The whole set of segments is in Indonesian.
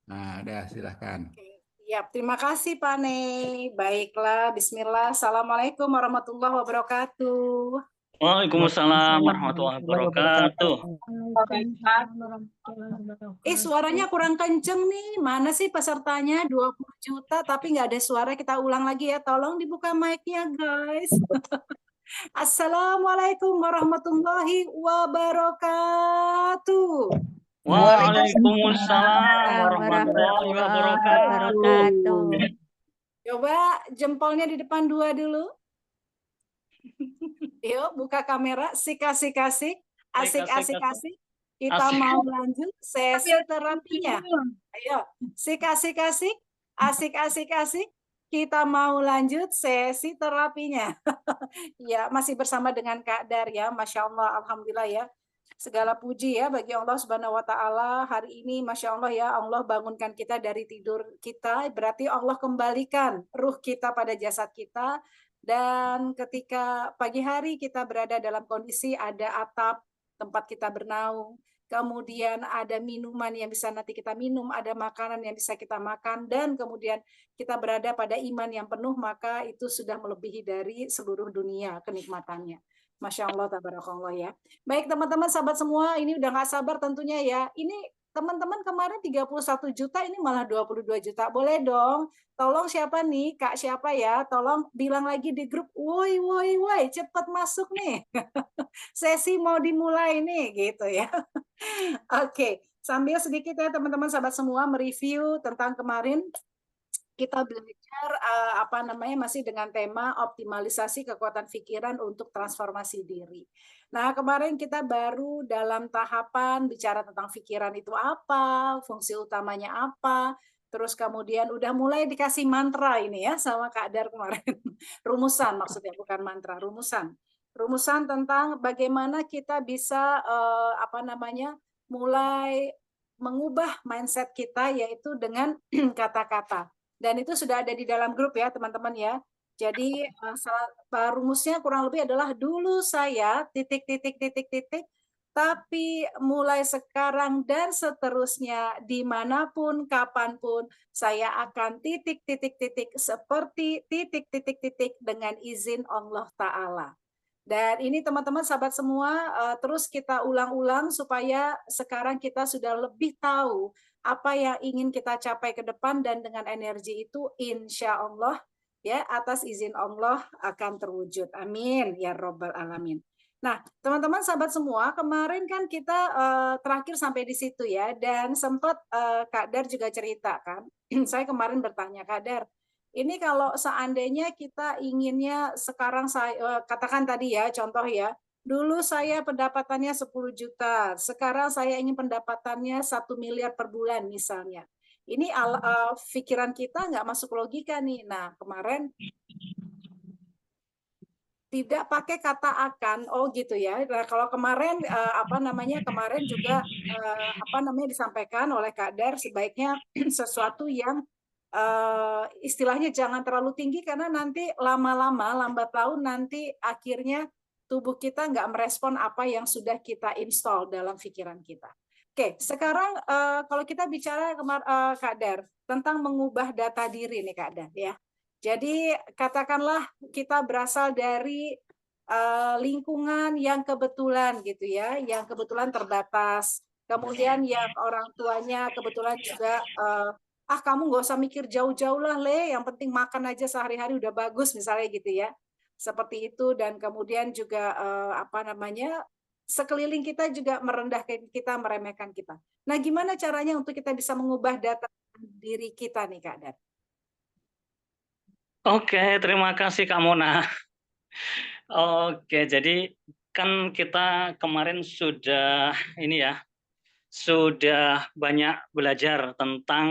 Nah, udah silahkan. Ya, terima kasih Pak Nei. Baiklah, Bismillah. Assalamualaikum warahmatullahi wabarakatuh. Waalaikumsalam Waalaikumsalam warahmatullahi warahmatullahi wabarakatuh. wabarakatuh. Waalaikumsalam warahmatullahi Suaranya wabarakatuh. kurang kenceng nih. Mana sih pesertanya? 20 juta, tapi nggak ada suara. Kita ulang lagi ya. Tolong dibuka mic-nya, guys. Assalamualaikum warahmatullahi wabarakatuh. Waalaikumsalam warahmatullahi wabarakatuh. Coba jempolnya di depan dua dulu. Yuk, buka kamera. Asik. Kita Asik. mau lanjut sesi terapinya. Ayo, asik. Kita mau lanjut sesi terapinya. Ya, masih bersama dengan Kak Dar ya. Masya Allah, Alhamdulillah ya. Segala puji ya bagi Allah Subhanahu wa Ta'ala. Hari ini, masya Allah ya, Allah bangunkan kita dari tidur kita. Berarti Allah kembalikan ruh kita pada jasad kita. Dan ketika pagi hari kita berada dalam kondisi ada atap tempat kita bernaung, kemudian ada minuman yang bisa nanti kita minum, ada makanan yang bisa kita makan, dan kemudian kita berada pada iman yang penuh, maka itu sudah melebihi dari seluruh dunia kenikmatannya. Masya Allah, tabarakallah ya. Baik teman-teman, sahabat semua, ini udah nggak sabar tentunya ya. Ini teman-teman kemarin 31 juta, ini malah 22 juta. Boleh dong, tolong siapa nih, Kak siapa ya, tolong bilang lagi di grup, woi, cepet masuk nih. Sesi mau dimulai nih, gitu ya. Oke, sambil sedikit ya teman-teman sahabat semua mereview tentang kemarin kita belajar masih dengan tema optimalisasi kekuatan pikiran untuk transformasi diri. Nah, kemarin kita baru dalam tahapan bicara tentang pikiran itu apa, fungsi utamanya apa, terus kemudian udah mulai dikasih mantra ini ya sama Kak Dar kemarin. Rumusan maksudnya, bukan mantra, rumusan. Rumusan tentang bagaimana kita bisa mulai mengubah mindset kita yaitu dengan kata-kata. Dan itu sudah ada di dalam grup ya teman-teman ya. Jadi rumusnya kurang lebih adalah dulu saya tapi mulai sekarang dan seterusnya dimanapun kapanpun saya akan seperti dengan izin Allah Ta'ala. Dan ini teman-teman sahabat semua terus kita ulang-ulang supaya sekarang kita sudah lebih tahu apa yang ingin kita capai ke depan, dan dengan energi itu insya Allah ya atas izin Allah akan terwujud. Amin ya robbal alamin. Nah teman-teman sahabat semua, kemarin kan kita terakhir sampai di situ ya, dan sempat Kak Dar juga cerita kan. Saya kemarin bertanya, Kak Dar, ini kalau seandainya kita inginnya sekarang saya katakan tadi ya contoh ya, dulu saya pendapatannya 10 juta, sekarang saya ingin pendapatannya 1 miliar per bulan misalnya. Ini pikiran kita nggak masuk logika nih. Nah, kemarin tidak pakai kata akan, oh gitu ya. Nah, kalau kemarin kemarin juga disampaikan oleh Kak Dar sebaiknya sesuatu yang istilahnya jangan terlalu tinggi karena nanti lama-lama lambat laun nanti akhirnya tubuh kita nggak merespon apa yang sudah kita install dalam pikiran kita. Oke, sekarang kalau kita bicara Kak Dar tentang mengubah data diri nih Kak Dar ya. Jadi katakanlah kita berasal dari lingkungan yang kebetulan gitu ya, yang kebetulan terbatas. Kemudian yang orang tuanya kebetulan juga kamu nggak usah mikir jauh-jauh lah Le, yang penting makan aja sehari-hari udah bagus misalnya gitu ya. Seperti itu, dan kemudian juga sekeliling kita juga merendahkan kita, meremehkan kita. Nah, gimana caranya untuk kita bisa mengubah data diri kita nih Kak Dan? Oke, terima kasih Kak Mona. Oke, jadi kan kita kemarin sudah sudah banyak belajar tentang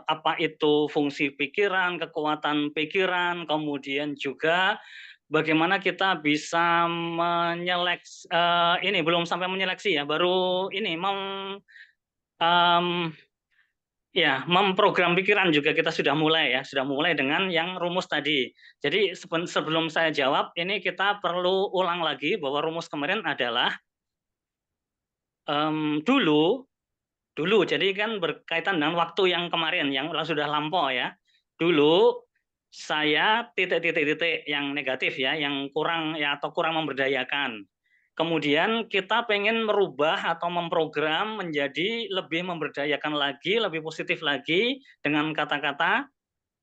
apa itu fungsi pikiran, kekuatan pikiran, kemudian juga bagaimana kita bisa menyeleksi, ini belum sampai menyeleksi ya, baru ini memprogram pikiran juga kita sudah mulai dengan yang rumus tadi. Jadi sebelum saya jawab, ini kita perlu ulang lagi bahwa rumus kemarin adalah dulu dulu, jadi kan berkaitan dengan waktu yang kemarin, yang sudah lampau ya. Dulu saya titik-titik yang negatif ya, yang kurang ya atau kurang memberdayakan. Kemudian kita pengen merubah atau memprogram menjadi lebih memberdayakan lagi, lebih positif lagi dengan kata-kata,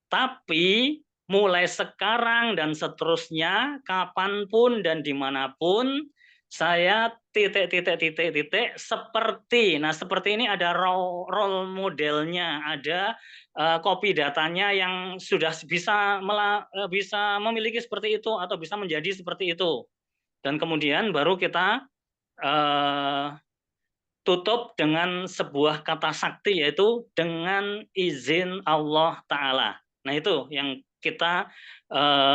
tapi mulai sekarang dan seterusnya, kapanpun dan dimanapun, saya titik seperti, nah seperti ini ada role modelnya, ada copy datanya yang sudah bisa memiliki seperti itu atau bisa menjadi seperti itu. Dan kemudian baru kita tutup dengan sebuah kata sakti, yaitu dengan izin Allah Ta'ala. Nah itu yang kita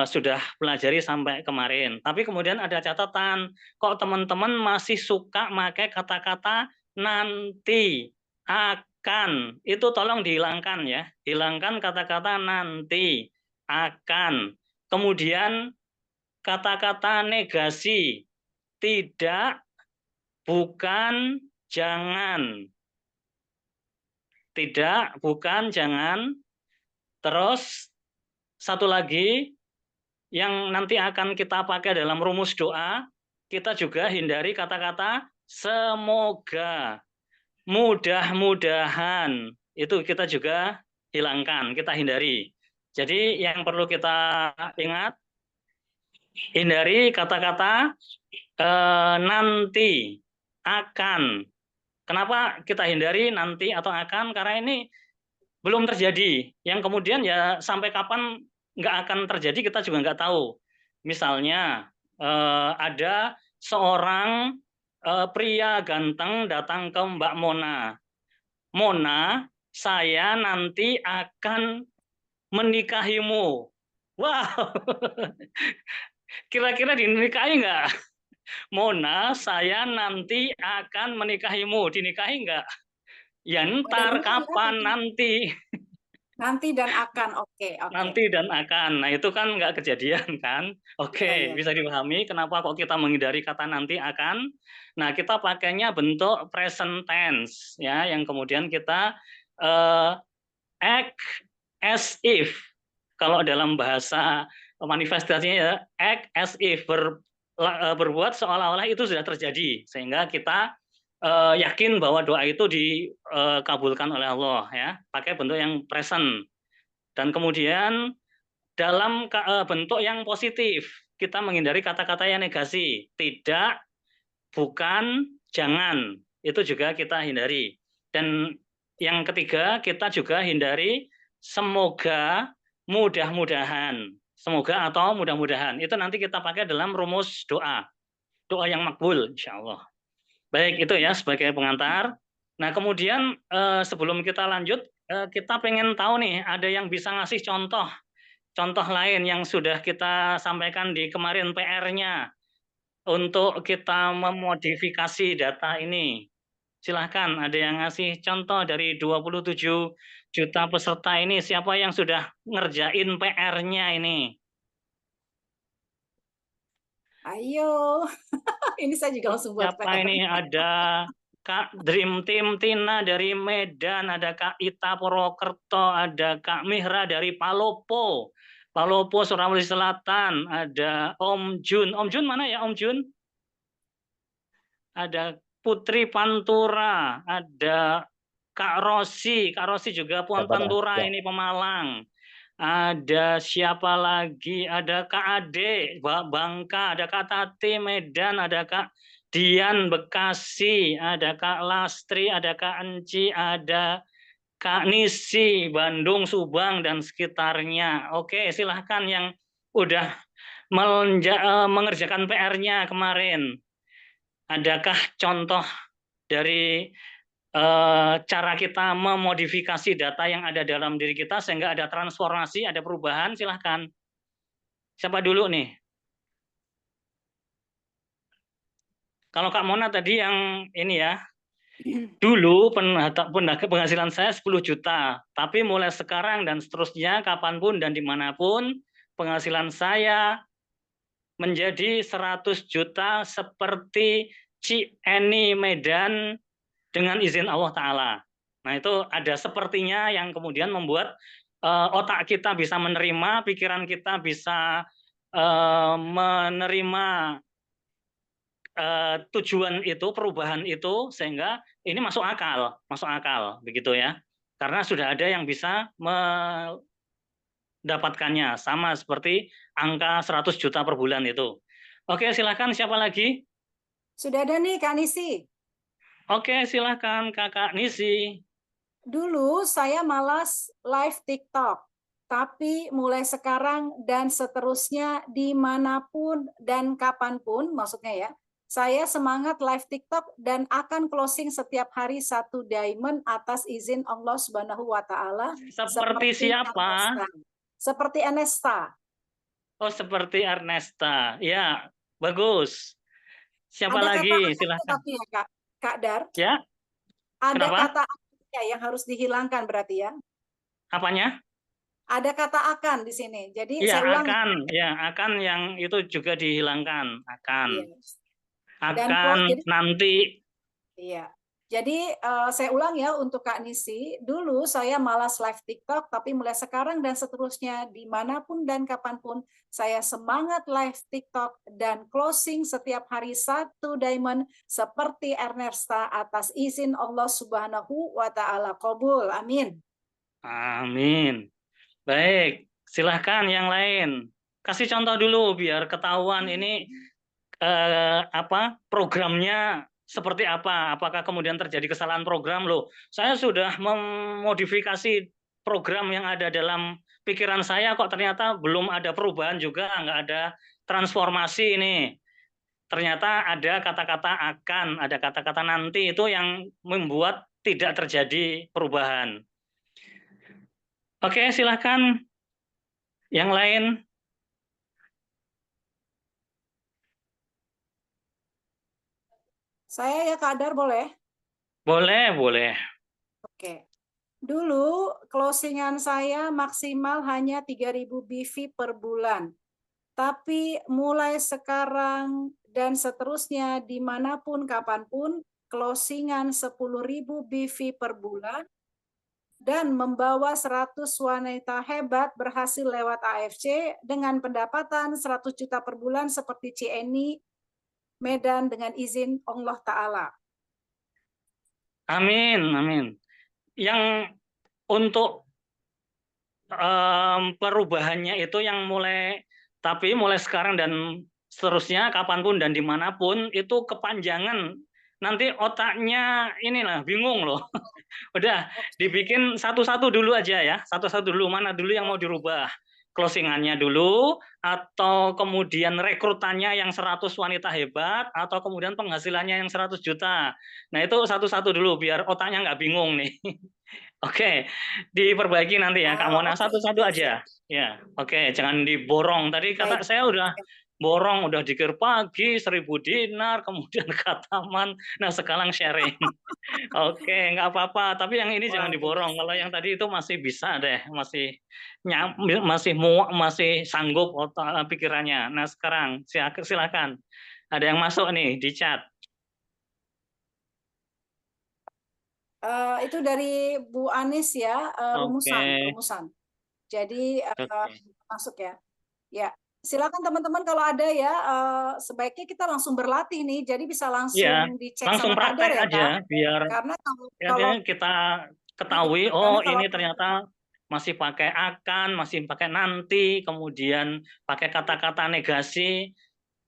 sudah pelajari sampai kemarin. Tapi kemudian ada catatan, kok teman-teman masih suka pakai kata-kata nanti, akan. Itu tolong dihilangkan ya. Hilangkan kata-kata nanti, akan. Kemudian kata-kata negasi, tidak, bukan, jangan. Tidak, bukan, jangan. Terus satu lagi yang nanti akan kita pakai dalam rumus doa, kita juga hindari kata-kata semoga, mudah-mudahan. Itu kita juga hilangkan, kita hindari. Jadi yang perlu kita ingat, hindari kata-kata nanti, akan. Kenapa kita hindari nanti atau akan? Karena ini belum terjadi. Yang kemudian ya sampai kapan nggak akan terjadi kita juga nggak tahu. Misalnya ada seorang pria ganteng datang ke Mbak Mona. Mona, saya nanti akan menikahimu. Wow, kira-kira dinikahi nggak? Mona, saya nanti akan menikahimu. Dinikahi nggak? Ya Ada ntar, dua ya kapan, tadi. nanti. Nanti dan akan. Oke, oke. Nanti dan akan. Nah itu kan nggak kejadian kan? Iya, Oke, iya. bisa dipahami kenapa kok kita menghindari kata nanti akan. Nah kita pakainya bentuk present tense ya, yang kemudian kita act as if. Kalau dalam bahasa manifestasinya ya, act as if, berbuat seolah-olah itu sudah terjadi, sehingga kita yakin bahwa doa itu dikabulkan oleh Allah ya, pakai bentuk yang present. Dan kemudian dalam bentuk yang positif, kita menghindari kata-kata yang negasi, tidak, bukan, jangan. Itu juga kita hindari. Dan yang ketiga, kita juga hindari semoga, mudah-mudahan. Semoga atau mudah-mudahan. Itu nanti kita pakai dalam rumus doa. Doa yang makbul, insya Allah. Baik, itu ya sebagai pengantar. Nah, kemudian sebelum kita lanjut, kita pengen tahu nih, ada yang bisa ngasih contoh lain yang sudah kita sampaikan di kemarin PR-nya untuk kita memodifikasi data ini. Silahkan, ada yang ngasih contoh dari 27 juta peserta ini, siapa yang sudah ngerjain PR-nya ini? Ayo. Ini saya juga langsung buat Siapa PR. ini? Ada Kak Dream Team Tina dari Medan, ada Kak Ita Purwokerto, ada Kak Mihra dari Palopo, Sulawesi Selatan, ada Om Jun. Om Jun mana ya Om Jun? Ada Putri Pantura, ada Kak Rosi juga Pantura ini Pemalang. Ada siapa lagi? Ada Kak Ade, Bangka, ada Kak Tati Medan, ada Kak Dian Bekasi, ada Kak Lastri, ada Kak Enci, ada Kak Nisi Bandung, Subang dan sekitarnya. Oke, silahkan yang udah mengerjakan PR-nya kemarin. Adakah contoh dari cara kita memodifikasi data yang ada dalam diri kita sehingga ada transformasi, ada perubahan? Silahkan. Siapa dulu nih? Kalau Kak Mona tadi yang ini ya, dulu penghasilan saya 10 juta, tapi mulai sekarang dan seterusnya, kapanpun dan dimanapun, penghasilan saya menjadi 100 juta seperti Ci Eni Medan dengan izin Allah Ta'ala. Nah, itu ada sepertinya yang kemudian membuat otak kita bisa menerima, pikiran kita bisa menerima tujuan itu, perubahan itu, sehingga ini masuk akal, begitu ya. Karena sudah ada yang bisa mendapatkannya, sama seperti angka 100 juta per bulan itu. Oke, silakan siapa lagi? Sudah ada nih Kak Nisi. Oke, silakan Kakak Nisi. Dulu saya malas live TikTok, tapi mulai sekarang dan seterusnya dimanapun dan kapanpun, maksudnya ya, saya semangat live TikTok dan akan closing setiap hari 1 diamond atas izin Allah Subhanahu wa Ta'ala, Seperti seperti siapa? Ernesta. Seperti Ernesta. Oh, seperti Ernesta. Ya, bagus. Siapa Ada kata lagi? akan Silakan. tapi ya Kak Dar, Ya, ada kenapa? kata akan yang harus dihilangkan berarti ya. Apanya? Ada kata akan di sini. Jadi Iya, saya ulang akan yang itu juga dihilangkan, akan. ya. Dan Akan jadi nanti. iya. Jadi saya ulang ya untuk Kak Nisi, dulu saya malas live TikTok, tapi mulai sekarang dan seterusnya, dimanapun dan kapanpun, saya semangat live TikTok dan closing setiap hari 1 diamond seperti Ernesta atas izin Allah Subhanahu wa Ta'ala. Qabul, amin. Amin. Baik, silahkan yang lain. Kasih contoh dulu biar ketahuan ini programnya seperti apa. Apakah kemudian terjadi kesalahan program loh. Saya sudah memodifikasi program yang ada dalam pikiran saya kok ternyata belum ada perubahan juga, nggak ada transformasi ini. Ternyata ada kata-kata akan, ada kata-kata nanti itu yang membuat tidak terjadi perubahan. Oke, silahkan yang lain. Saya ya Kak Dar boleh? Boleh, boleh. Oke. Dulu closingan saya maksimal hanya 3.000 BV per bulan. Tapi mulai sekarang dan seterusnya dimanapun kapanpun closingan 10.000 BV per bulan dan membawa 100 wanita hebat berhasil lewat AFC dengan pendapatan 100 juta per bulan seperti CNI Medan dengan izin Allah Ta'ala. Amin, amin. Yang untuk perubahannya itu yang mulai sekarang dan seterusnya kapanpun dan dimanapun itu kepanjangan, nanti otaknya inilah bingung loh. Udah dibikin satu-satu dulu aja ya, satu-satu dulu, mana dulu yang mau dirubah, closingannya dulu atau kemudian rekrutannya yang 100 wanita hebat atau kemudian penghasilannya yang 100 juta. Nah itu satu-satu dulu biar otaknya nggak bingung nih. Oke, diperbaiki nanti ya Kak Mona, satu-satu aja. Ya, oke, jangan diborong. Tadi kata Baik. saya udah borong, udah dikir pagi, 1.000 dinar, kemudian kataman, nah sekarang sharing. Oke, nggak apa-apa. Tapi yang ini jangan diborong. Kalau yang tadi itu masih bisa deh, masih muak, masih sanggup otak pikirannya. Nah sekarang silakan. Ada yang masuk nih di chat. Itu dari Bu Anis ya, Oke. rumusan. Jadi Oke. masuk ya. Ya, silakan teman-teman kalau ada ya, sebaiknya kita langsung berlatih nih, jadi bisa Iya, langsung dicek langsung sama Kader praktek ya aja Kak. biar Karena ya, kalau kita iya, ketahui, karena oh kalau ini ternyata masih pakai akan, masih pakai nanti, kemudian pakai kata-kata negasi.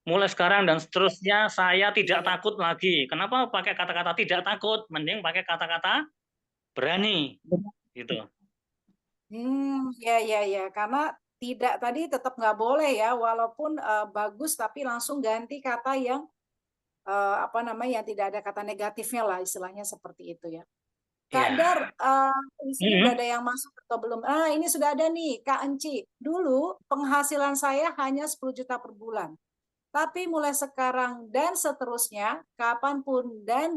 Mulai sekarang dan seterusnya saya tidak iya. takut lagi. Kenapa pakai kata-kata tidak takut? Mending pakai kata-kata berani, gitu. Ya, karena tidak tadi tetap nggak boleh ya, walaupun bagus tapi langsung ganti kata yang apa namanya, yang tidak ada kata negatifnya lah, istilahnya seperti itu ya. Kak Ya. Dar, di sini udah ada yang masuk atau belum? Ini sudah ada nih, Kak Enci. Dulu penghasilan saya hanya 10 juta per bulan. Tapi mulai sekarang dan seterusnya, kapanpun dan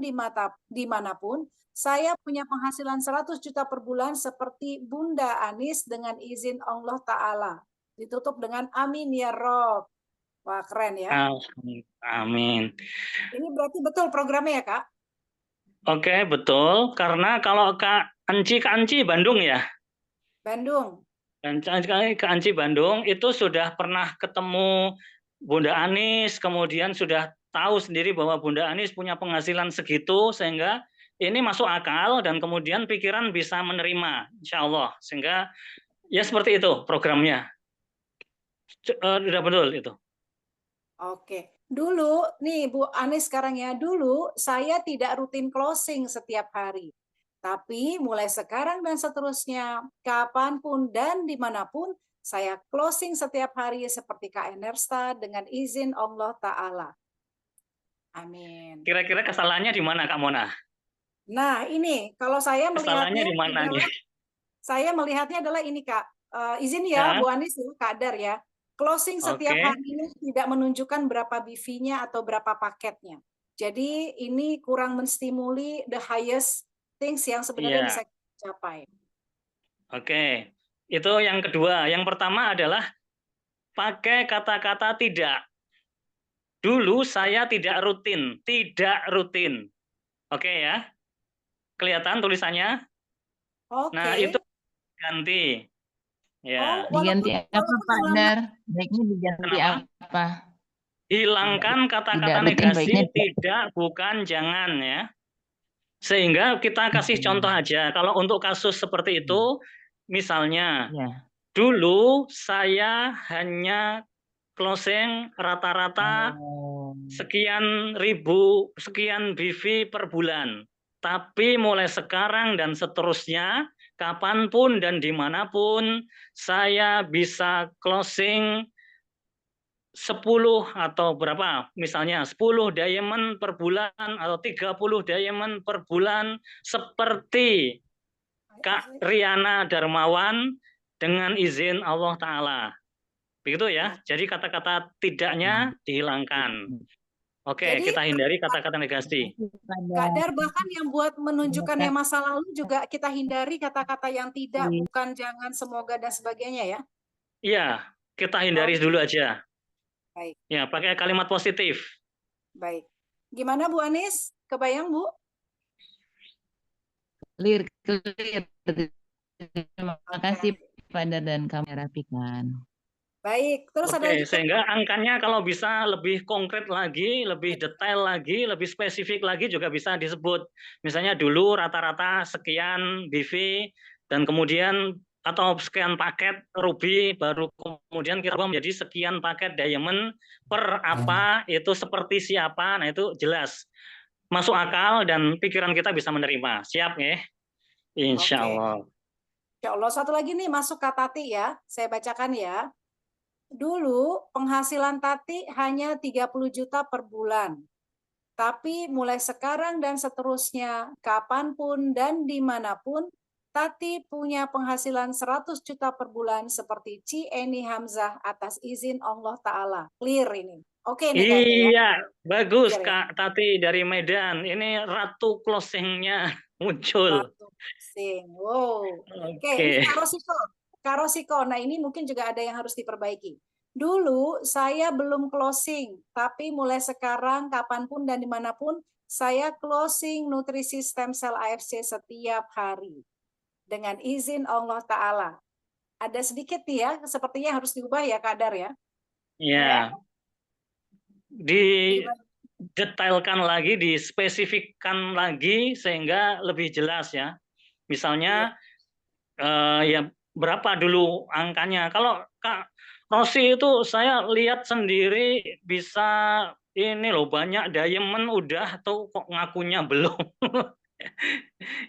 dimanapun, saya punya penghasilan 100 juta per bulan seperti Bunda Anis dengan izin Allah Ta'ala. Ditutup dengan amin ya Rob. Wah, keren ya. Amin. Ini berarti betul programnya ya, Kak? Oke, betul. Karena kalau Kak Anci Bandung ya, Bandung. dan Kak Anci Bandung itu sudah pernah ketemu Bunda Anis, kemudian sudah tahu sendiri bahwa Bunda Anis punya penghasilan segitu, sehingga ini masuk akal dan kemudian pikiran bisa menerima, insya Allah. Sehingga ya seperti itu programnya. Sudah betul itu. Oke. Dulu, nih Bu Anis sekarang ya, dulu saya tidak rutin closing setiap hari. Tapi mulai sekarang dan seterusnya, kapanpun dan dimanapun, saya closing setiap hari seperti Kak Enersta dengan izin Allah Ta'ala. Amin. Kira-kira kesalahannya di mana Kak Mona? Nah ini, kalau saya Kesalahannya melihatnya di mana nih? adalah, saya melihatnya adalah ini Kak, izin ya Ya, Bu Anis, Kak Dar ya, closing setiap oke. hari ini tidak menunjukkan berapa BV-nya atau berapa paketnya. Jadi ini kurang menstimuli the highest things yang sebenarnya bisa Iya, kita capai. oke. Itu yang kedua. Yang pertama adalah pakai kata-kata tidak. Dulu saya tidak rutin, tidak rutin. Oke ya, kelihatan tulisannya? Nah, itu Oke. ganti. Oh, Ya, walaupun Diganti apa walaupun Pak halaman Dar? Baiknya diganti kenapa? apa? Hilangkan Tidak kata-kata rutin, negasi, baiknya tidak, bukan, jangan ya. Sehingga kita kasih contoh aja. Kalau untuk kasus seperti itu, misalnya, ya. dulu saya hanya closing rata-rata Oh. sekian ribu, sekian BV per bulan. Tapi mulai sekarang dan seterusnya, kapanpun dan dimanapun, saya bisa closing 10 atau berapa, misalnya 10 diamond per bulan atau 30 diamond per bulan, seperti Kak Riana Darmawan dengan izin Allah Ta'ala. Begitu ya, jadi kata-kata tidaknya dihilangkan. Oke, Jadi kita hindari kata-kata negasi. Kak Dar, bahkan yang buat menunjukkan yang masa lalu juga kita hindari kata-kata yang tidak, bukan, jangan, semoga dan sebagainya ya. Iya, kita hindari Oke, dulu aja. baik, Ya, pakai kalimat positif. baik. Gimana Bu Anis? Kebayang Bu? Clear. Terima Oke. kasih Pak Dar dan kami rapikan. Baik, terus ada lagi Oke, Kak? sehingga angkanya kalau bisa lebih konkret lagi, lebih detail lagi, lebih spesifik lagi juga bisa disebut. Misalnya dulu rata-rata sekian BV dan kemudian atau sekian paket ruby, baru kemudian kita ubah menjadi sekian paket diamond per apa, itu seperti siapa. Nah, itu jelas masuk akal dan pikiran kita bisa menerima. Siap ya? Insya Oke. Allah. Insya Allah, satu lagi nih masuk Kak Tati ya. Saya bacakan ya. Dulu penghasilan Tati hanya 30 juta per bulan. Tapi mulai sekarang dan seterusnya, kapanpun dan dimanapun, Tati punya penghasilan 100 juta per bulan seperti Ci Eni Hamzah atas izin Allah Ta'ala. Clear ini. Oke nih kayaknya ya. Iya, bagus Clear ya. Kak Tati dari Medan. Ini ratu closingnya muncul. Ratu Sing. Wow. Oke, ini Oke. Kak Rosiko. Kak Rosiko, nah ini mungkin juga ada yang harus diperbaiki. Dulu saya belum closing, tapi mulai sekarang kapanpun dan dimanapun saya closing nutrisi stem cell AFC setiap hari. Dengan izin Allah Ta'ala. Ada sedikit nih ya, sepertinya harus diubah ya Kak Dar ya. Ya, Gimana? didetailkan lagi, dispesifikkan lagi sehingga lebih jelas ya. Iya. Misalnya ya berapa dulu angkanya. Kalau Kak Rosi itu saya lihat sendiri bisa ini loh, banyak diamond udah tuh kok ngakunya belum.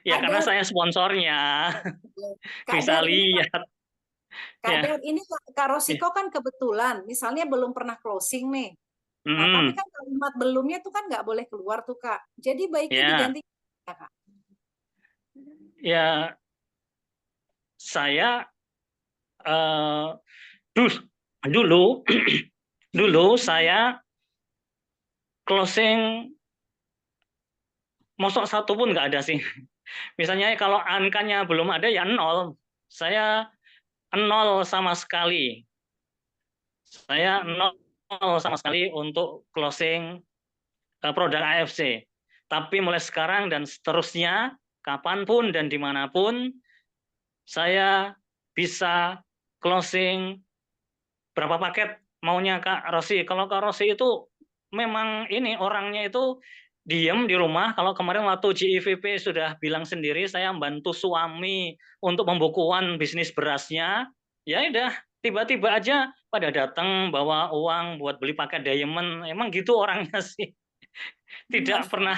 Ya Kak karena Dar, saya sponsornya Kak bisa Dar ini lihat Kak ya. Dar, ini Kak Ya. Rosiko kan kebetulan, misalnya belum pernah closing nih. Nah, tapi Mm-mm. kan kalimat belumnya tuh kan nggak boleh keluar tuh, Kak. Jadi baiknya Ya, diganti, ya, Kak. ya saya eh, dulu dulu dulu saya closing mosok satu pun nggak ada sih. Misalnya kalau angkanya belum ada ya nol. Saya nol sama sekali. Saya nol sama sekali untuk closing produk AFC. Tapi mulai sekarang dan seterusnya, kapanpun dan dimanapun, saya bisa closing berapa paket maunya Kak Rosi. Kalau Kak Rosi itu memang ini orangnya itu diem di rumah. Kalau kemarin waktu GIVP sudah bilang sendiri, saya membantu suami untuk pembukuan bisnis berasnya. Ya udah, tiba-tiba aja pada datang bawa uang buat beli paket diamond. Emang gitu orangnya sih. Tidak pernah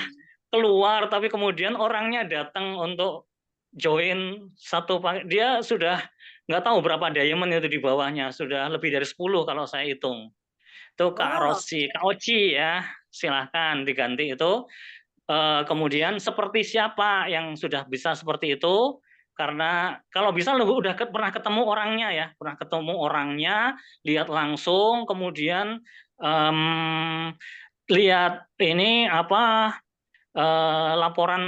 keluar, tapi kemudian orangnya datang untuk join satu paket. Dia sudah nggak tahu berapa diamond itu di bawahnya, sudah lebih dari 10 kalau saya hitung. Itu Kak Wow. Rosi, Kak Oci ya, silahkan diganti itu. Kemudian seperti siapa yang sudah bisa seperti itu? Karena kalau bisa udah pernah ketemu orangnya ya, pernah ketemu orangnya, lihat langsung, kemudian lihat ini apa laporan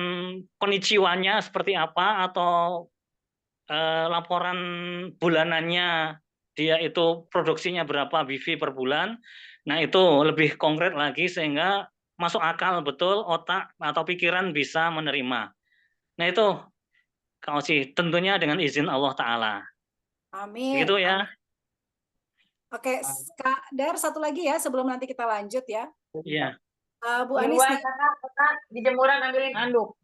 konnichiwa-nya seperti apa atau laporan bulanannya dia itu produksinya berapa BV per bulan. Nah, itu lebih konkret lagi sehingga masuk akal betul otak atau pikiran bisa menerima. Nah, itu Kak Oci, tentunya dengan izin Allah Ta'ala. Amin. Begitu ya. Amin. Oke, Kak Dar, satu lagi ya sebelum nanti kita lanjut ya. Iya. Bu Di Anis luar nih, sana, di jemuran ambilin handuk.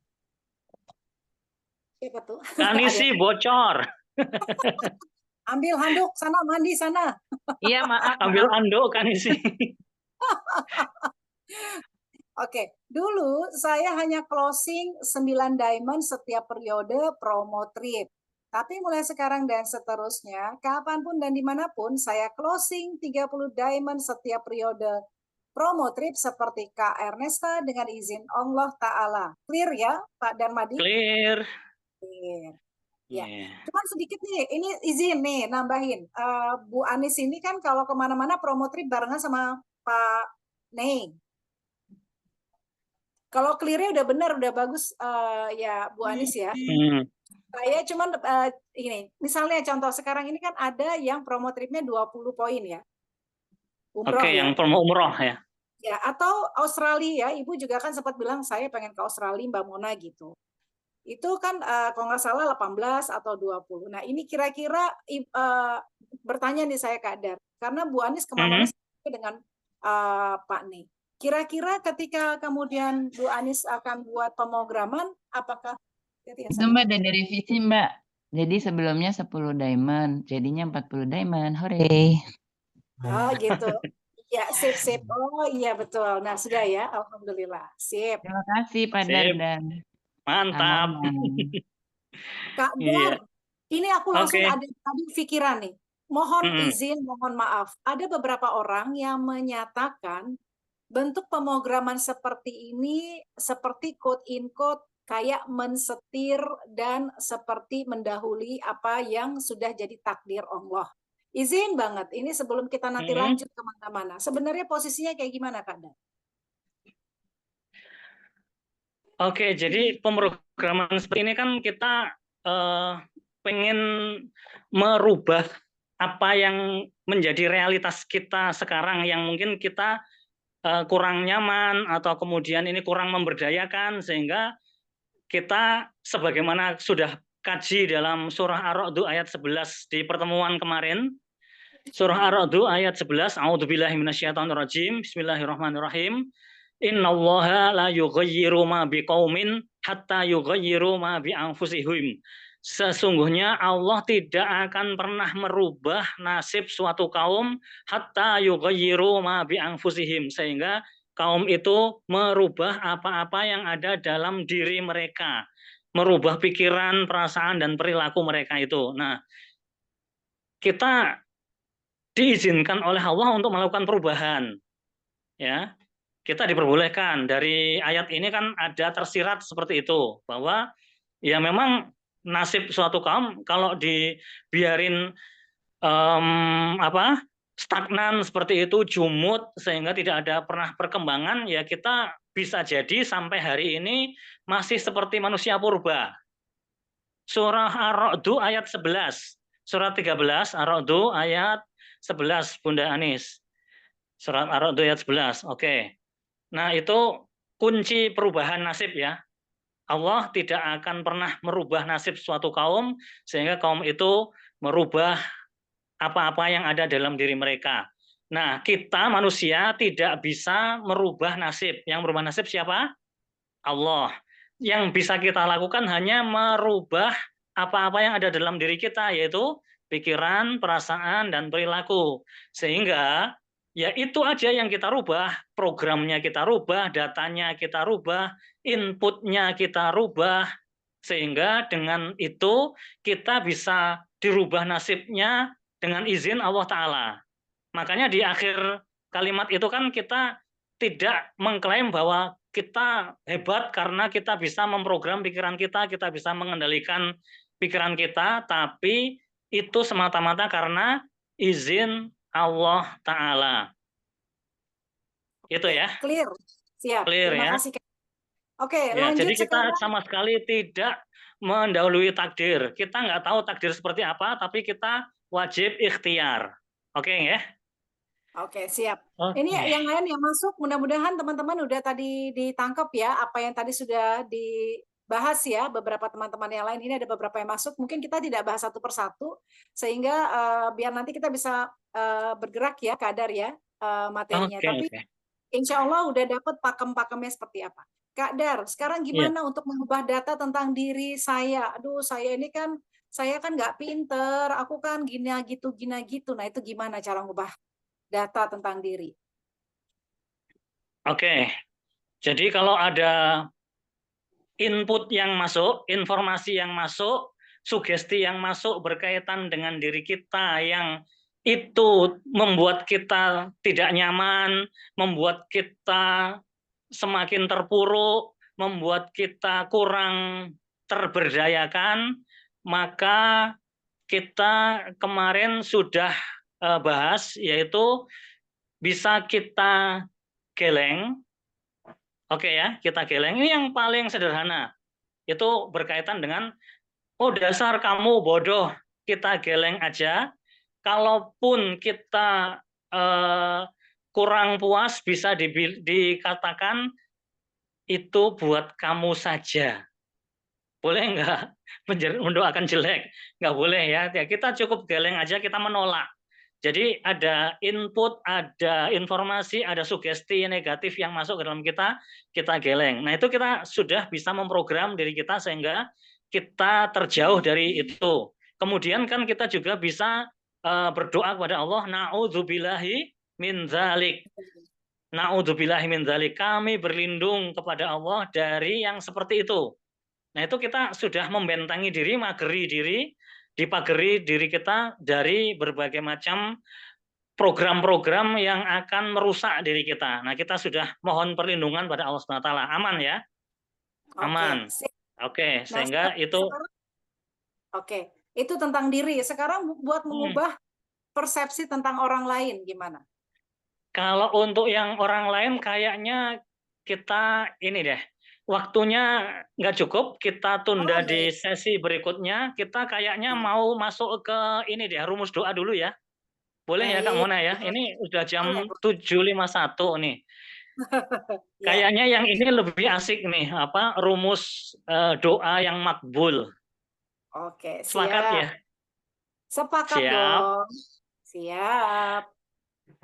siapa tuh? Kak Nisi bocor. Ambil handuk sana, mandi sana. Iya, maaf. Ambil anduk Kak Nisi. Oke, dulu saya hanya closing 9 diamond setiap periode promo trip. Tapi mulai sekarang dan seterusnya, kapanpun dan dimanapun, saya closing 30 diamond setiap periode promo trip seperti Kak Ernesta dengan izin Allah Ta'ala. Clear ya, Pak Darmadi? Clear. Clear. Ya, Yeah. cuman sedikit nih, ini izin nih nambahin. Bu Anis ini kan kalau kemana-mana promo trip barengan sama Pak Neng. Kalau clear-nya udah benar, udah bagus ya Bu Anis ya. Saya cuman ini, misalnya contoh sekarang ini kan ada yang promo tripnya 20 poin ya. Umroh Oke, ya. yang promo umroh ya. Ya, atau Australia, Ibu juga kan sempat bilang saya pengen ke Australia Mbak Mona gitu. Itu kan kalau nggak salah 18 atau 20. Nah, ini kira-kira bertanya nih saya Kak Dar. Karena Bu Anis kemana-mana dengan Pak Nih. Kira-kira ketika kemudian Bu Anis akan buat pemrograman, apakah Itu Mbak ada revisi Mbak. Jadi sebelumnya 10 diamond, jadinya 40 diamond. Hore. Oh gitu. Ya, sip. Oh iya betul. Nah, sudah ya. Alhamdulillah. Sip. Terima kasih Pak Dar dan Mantap. Kak Dar, ini aku langsung Oke. ada tadi pikiran nih. Mohon izin, mohon maaf. Ada beberapa orang yang menyatakan bentuk pemrograman seperti ini seperti quote in quote kayak mensetir dan seperti mendahului apa yang sudah jadi takdir Allah. Izin banget, ini sebelum kita nanti lanjut kemana-mana. Sebenarnya posisinya kayak gimana, Kak Dan? Oke, jadi pemrograman seperti ini kan kita pengen merubah apa yang menjadi realitas kita sekarang yang mungkin kita kurang nyaman atau kemudian ini kurang memberdayakan sehingga kita sebagaimana sudah kaji dalam surah Ar-Ra'd ayat 11 di pertemuan kemarin. Surah Ar-Ra'd ayat 11, A'udzubillahi minasyaitonirrajim. Bismillahirrahmanirrahim. Innallaha la yughayyiru ma biqaumin hatta yughayyiru ma bi anfusihim. Sesungguhnya Allah tidak akan pernah merubah nasib suatu kaum hatta yughayyiru ma bi anfusihim, sehingga kaum itu merubah apa-apa yang ada dalam diri mereka, merubah pikiran, perasaan dan perilaku mereka itu. Nah, kita diizinkan oleh Allah untuk melakukan perubahan. Ya. Kita diperbolehkan. Dari ayat ini kan ada tersirat seperti itu, bahwa ya memang nasib suatu kaum kalau dibiarin stagnan seperti itu, jumut sehingga tidak ada pernah perkembangan, ya kita bisa jadi sampai hari ini masih seperti manusia purba. Surah Ar-Ra'd ayat 11. Surat 13 Ar-Ra'd ayat 11 Bunda Anis. Surat Ar-Ra'd ayat 11. Oke. Nah, itu kunci perubahan nasib ya. Allah tidak akan pernah merubah nasib suatu kaum sehingga kaum itu merubah apa-apa yang ada dalam diri mereka. Nah, kita manusia tidak bisa merubah nasib. Yang merubah nasib siapa? Allah. Yang bisa kita lakukan hanya merubah apa-apa yang ada dalam diri kita, yaitu pikiran, perasaan, dan perilaku. Sehingga ya itu aja yang kita rubah, programnya kita rubah, datanya kita rubah, inputnya kita rubah, sehingga dengan itu kita bisa dirubah nasibnya dengan izin Allah Ta'ala. Makanya di akhir kalimat itu kan kita tidak mengklaim bahwa kita hebat karena kita bisa memprogram pikiran kita bisa mengendalikan pikiran kita, tapi itu semata-mata karena izin Allah Ta'ala. Itu ya. Clear. Siap. Clear Terima ya. kasih. Oke, Ya, lanjut jadi kita sekarang. sama sekali tidak mendahului takdir. Kita nggak tahu takdir seperti apa, tapi kita wajib ikhtiar. Oke ya? Oke, siap. Oke. Ini yang lain yang masuk, mudah-mudahan teman-teman udah tadi ditangkap ya, apa yang tadi sudah dibahas ya, beberapa teman-teman yang lain. Ini ada beberapa yang masuk, mungkin kita tidak bahas satu persatu, sehingga biar nanti kita bisa bergerak ya, kadar ya materinya. Oke, Tapi oke. insya Allah udah dapat pakem-pakemnya seperti apa. Kak Dar, sekarang gimana untuk mengubah data tentang diri saya? Aduh, saya kan nggak pinter, aku kan gina gitu. Nah, itu gimana cara ngubah data tentang diri? Oke. Jadi kalau ada input yang masuk, informasi yang masuk, sugesti yang masuk berkaitan dengan diri kita yang itu membuat kita tidak nyaman, membuat kita semakin terpuruk, membuat kita kurang terberdayakan, maka kita kemarin sudah bahas, yaitu bisa kita geleng. Oke ya, kita geleng. Ini yang paling sederhana. Itu berkaitan dengan, oh dasar kamu bodoh, kita geleng aja. Kalaupun kita kurang puas, bisa dikatakan itu buat kamu saja. Boleh nggak mendoakan jelek? Nggak boleh ya. Kita cukup geleng aja, kita menolak. Jadi ada input, ada informasi, ada sugesti negatif yang masuk ke dalam kita geleng. Nah itu kita sudah bisa memprogram diri kita sehingga kita terjauh dari itu. Kemudian kan kita juga bisa berdoa kepada Allah, na'udzubillahi min dzalik. Na'udzubillahi min dzalik. Kami berlindung kepada Allah dari yang seperti itu. Nah itu kita sudah membentangi diri, mageri diri, dipageri diri kita dari berbagai macam program-program yang akan merusak diri kita. Nah, kita sudah mohon perlindungan pada Allah SWT. Aman ya? Aman. Oke, sehingga itu oke, itu tentang diri. Sekarang buat mengubah persepsi tentang orang lain gimana? Kalau untuk yang orang lain kayaknya kita ini deh, waktunya nggak cukup, kita tunda di sesi berikutnya. Kita kayaknya mau masuk ke ini deh, rumus doa dulu ya. Boleh ya Kak Mona ya? Ini udah jam 7.51 nih. Kayaknya yang ini lebih asik nih, apa rumus doa yang makbul. Oke, siap. Sepakat ya? Sepakat dong. Siap.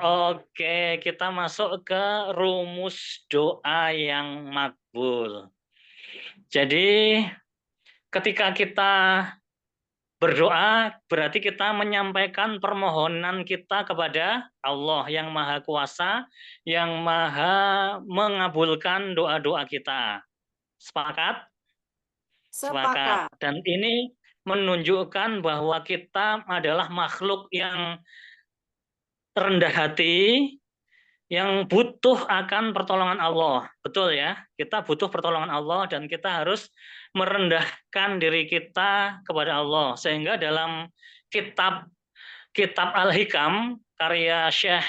Oke, kita masuk ke rumus doa yang makbul. Jadi ketika kita berdoa, berarti kita menyampaikan permohonan kita kepada Allah yang Maha Kuasa, yang Maha mengabulkan doa-doa kita. Sepakat? Sepakat. Dan ini menunjukkan bahwa kita adalah makhluk yang rendah hati, yang butuh akan pertolongan Allah. Betul ya? Kita butuh pertolongan Allah dan kita harus merendahkan diri kita kepada Allah. Sehingga dalam kitab Al-Hikam karya Syekh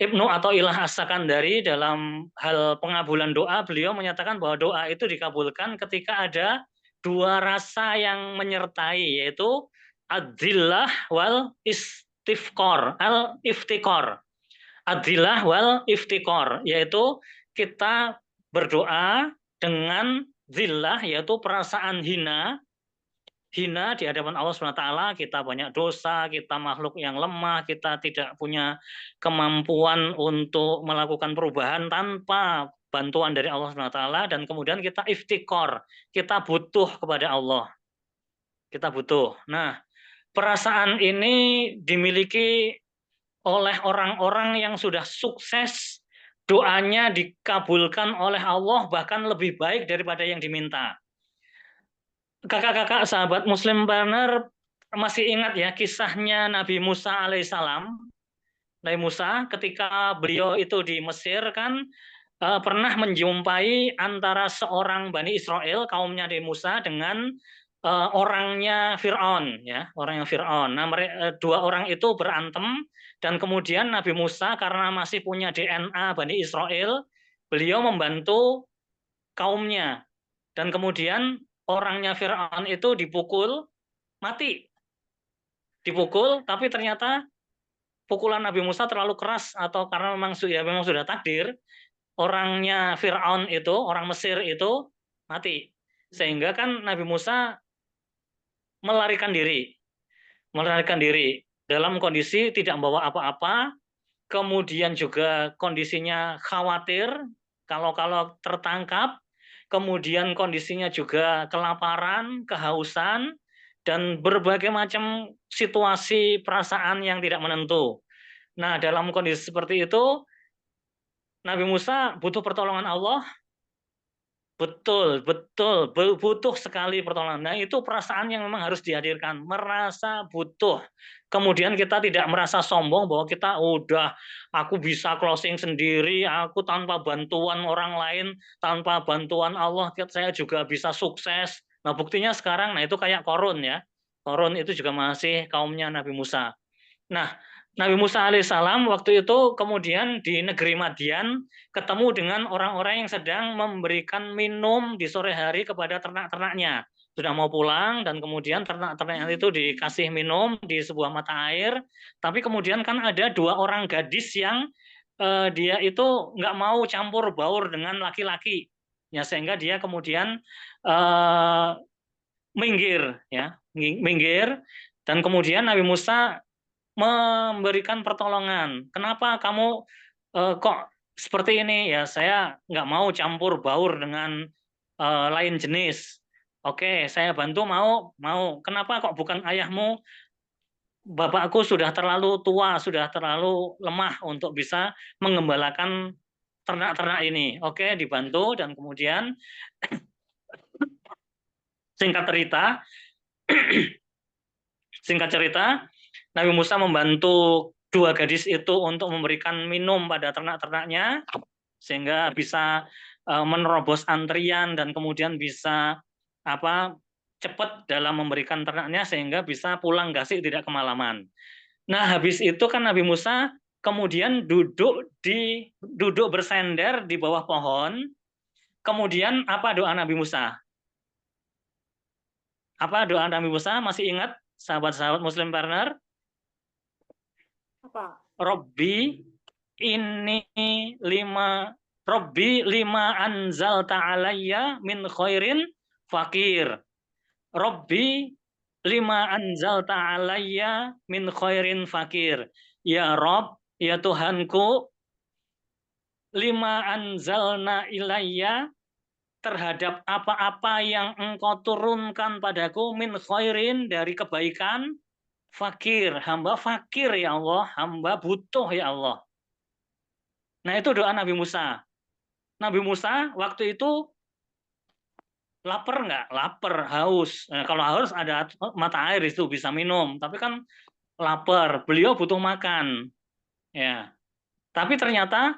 Ibnu Athaillah As-Sakandari dalam hal pengabulan doa, beliau menyatakan bahwa doa itu dikabulkan ketika ada dua rasa yang menyertai, yaitu adzillah wal istifqor, al-iftiqor. Adillah wal iftikor, yaitu kita berdoa dengan zillah, yaitu perasaan hina di hadapan Allah SWT, kita banyak dosa, kita makhluk yang lemah, kita tidak punya kemampuan untuk melakukan perubahan tanpa bantuan dari Allah SWT, dan kemudian kita iftikor, kita butuh kepada Allah. Kita butuh. Nah, perasaan ini dimiliki oleh orang-orang yang sudah sukses, doanya dikabulkan oleh Allah, bahkan lebih baik daripada yang diminta. Kakak-kakak sahabat Muslim Partner masih ingat ya kisahnya Nabi Musa alaihissalam. Nabi Musa ketika beliau itu di Mesir kan pernah menjumpai antara seorang Bani Israel, kaumnya Nabi Musa, dengan orangnya Fir'aun, ya, orangnya Fir'aun. Nah, dua orang itu berantem, dan kemudian Nabi Musa karena masih punya DNA Bani Israel, beliau membantu kaumnya, dan kemudian orangnya Fir'aun itu dipukul mati, dipukul, tapi ternyata pukulan Nabi Musa terlalu keras, atau karena memang sudah takdir, orangnya Fir'aun itu, orang Mesir itu mati, sehingga kan Nabi Musa melarikan diri dalam kondisi tidak membawa apa-apa, kemudian juga kondisinya khawatir kalau tertangkap, kemudian kondisinya juga kelaparan, kehausan, dan berbagai macam situasi perasaan yang tidak menentu. Nah, dalam kondisi seperti itu, Nabi Musa butuh pertolongan Allah. Betul, butuh sekali pertolongan. Nah, itu perasaan yang memang harus dihadirkan, merasa butuh. Kemudian kita tidak merasa sombong bahwa kita aku bisa closing sendiri, aku tanpa bantuan orang lain, tanpa bantuan Allah, saya juga bisa sukses. Nah, buktinya sekarang, nah itu kayak Qarun ya. Qarun itu juga masih kaumnya Nabi Musa. Nah, Nabi Musa alaihissalam waktu itu kemudian di negeri Madian ketemu dengan orang-orang yang sedang memberikan minum di sore hari kepada ternak-ternaknya. Sudah mau pulang, dan kemudian ternak-ternaknya itu dikasih minum di sebuah mata air. Tapi kemudian kan ada dua orang gadis yang dia itu nggak mau campur baur dengan laki-laki, ya, sehingga dia kemudian minggir, ya, minggir. Dan kemudian Nabi Musa memberikan pertolongan. Kenapa kamu kok seperti ini? Ya, saya nggak mau campur baur dengan lain jenis. Oke, saya bantu, mau. Kenapa kok bukan ayahmu? Bapakku sudah terlalu tua, sudah terlalu lemah untuk bisa mengembalakan ternak-ternak ini. Oke, dibantu, dan kemudian singkat cerita, Nabi Musa membantu dua gadis itu untuk memberikan minum pada ternak-ternaknya, sehingga bisa menerobos antrian, dan kemudian bisa cepat dalam memberikan ternaknya, sehingga bisa pulang gasik tidak kemalaman. Nah, habis itu kan Nabi Musa kemudian duduk bersender di bawah pohon. Kemudian apa doa Nabi Musa? Apa doa Nabi Musa? Masih ingat sahabat-sahabat Muslim Partner? Apa? Robbi lima anzalta alayya min khairin fakir. Robbi lima anzalta alayya min khairin fakir. Ya Rob, ya Tuhanku, lima anzalna ilayya, terhadap apa-apa yang Engkau turunkan padaku, min khairin, dari kebaikan, fakir, hamba fakir ya Allah, hamba butuh ya Allah. Nah, itu doa Nabi Musa. Nabi Musa waktu itu lapar nggak? Lapar, haus. Nah, kalau haus ada mata air itu bisa minum, tapi kan lapar, beliau butuh makan. Ya. Tapi ternyata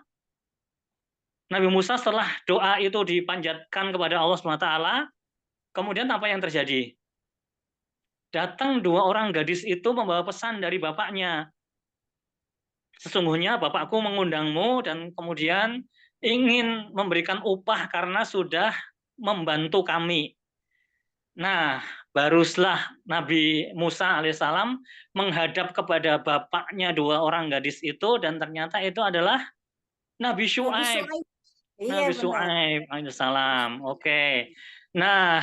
Nabi Musa setelah doa itu dipanjatkan kepada Allah SWT, kemudian apa yang terjadi? Datang dua orang gadis itu membawa pesan dari bapaknya. Sesungguhnya bapakku mengundangmu dan kemudian ingin memberikan upah karena sudah membantu kami. Nah, barulah Nabi Musa alaihissalam menghadap kepada bapaknya dua orang gadis itu, dan ternyata itu adalah Nabi Syuaib. Iya Nabi benar. Syuaib alaihissalam. Oke. Nah,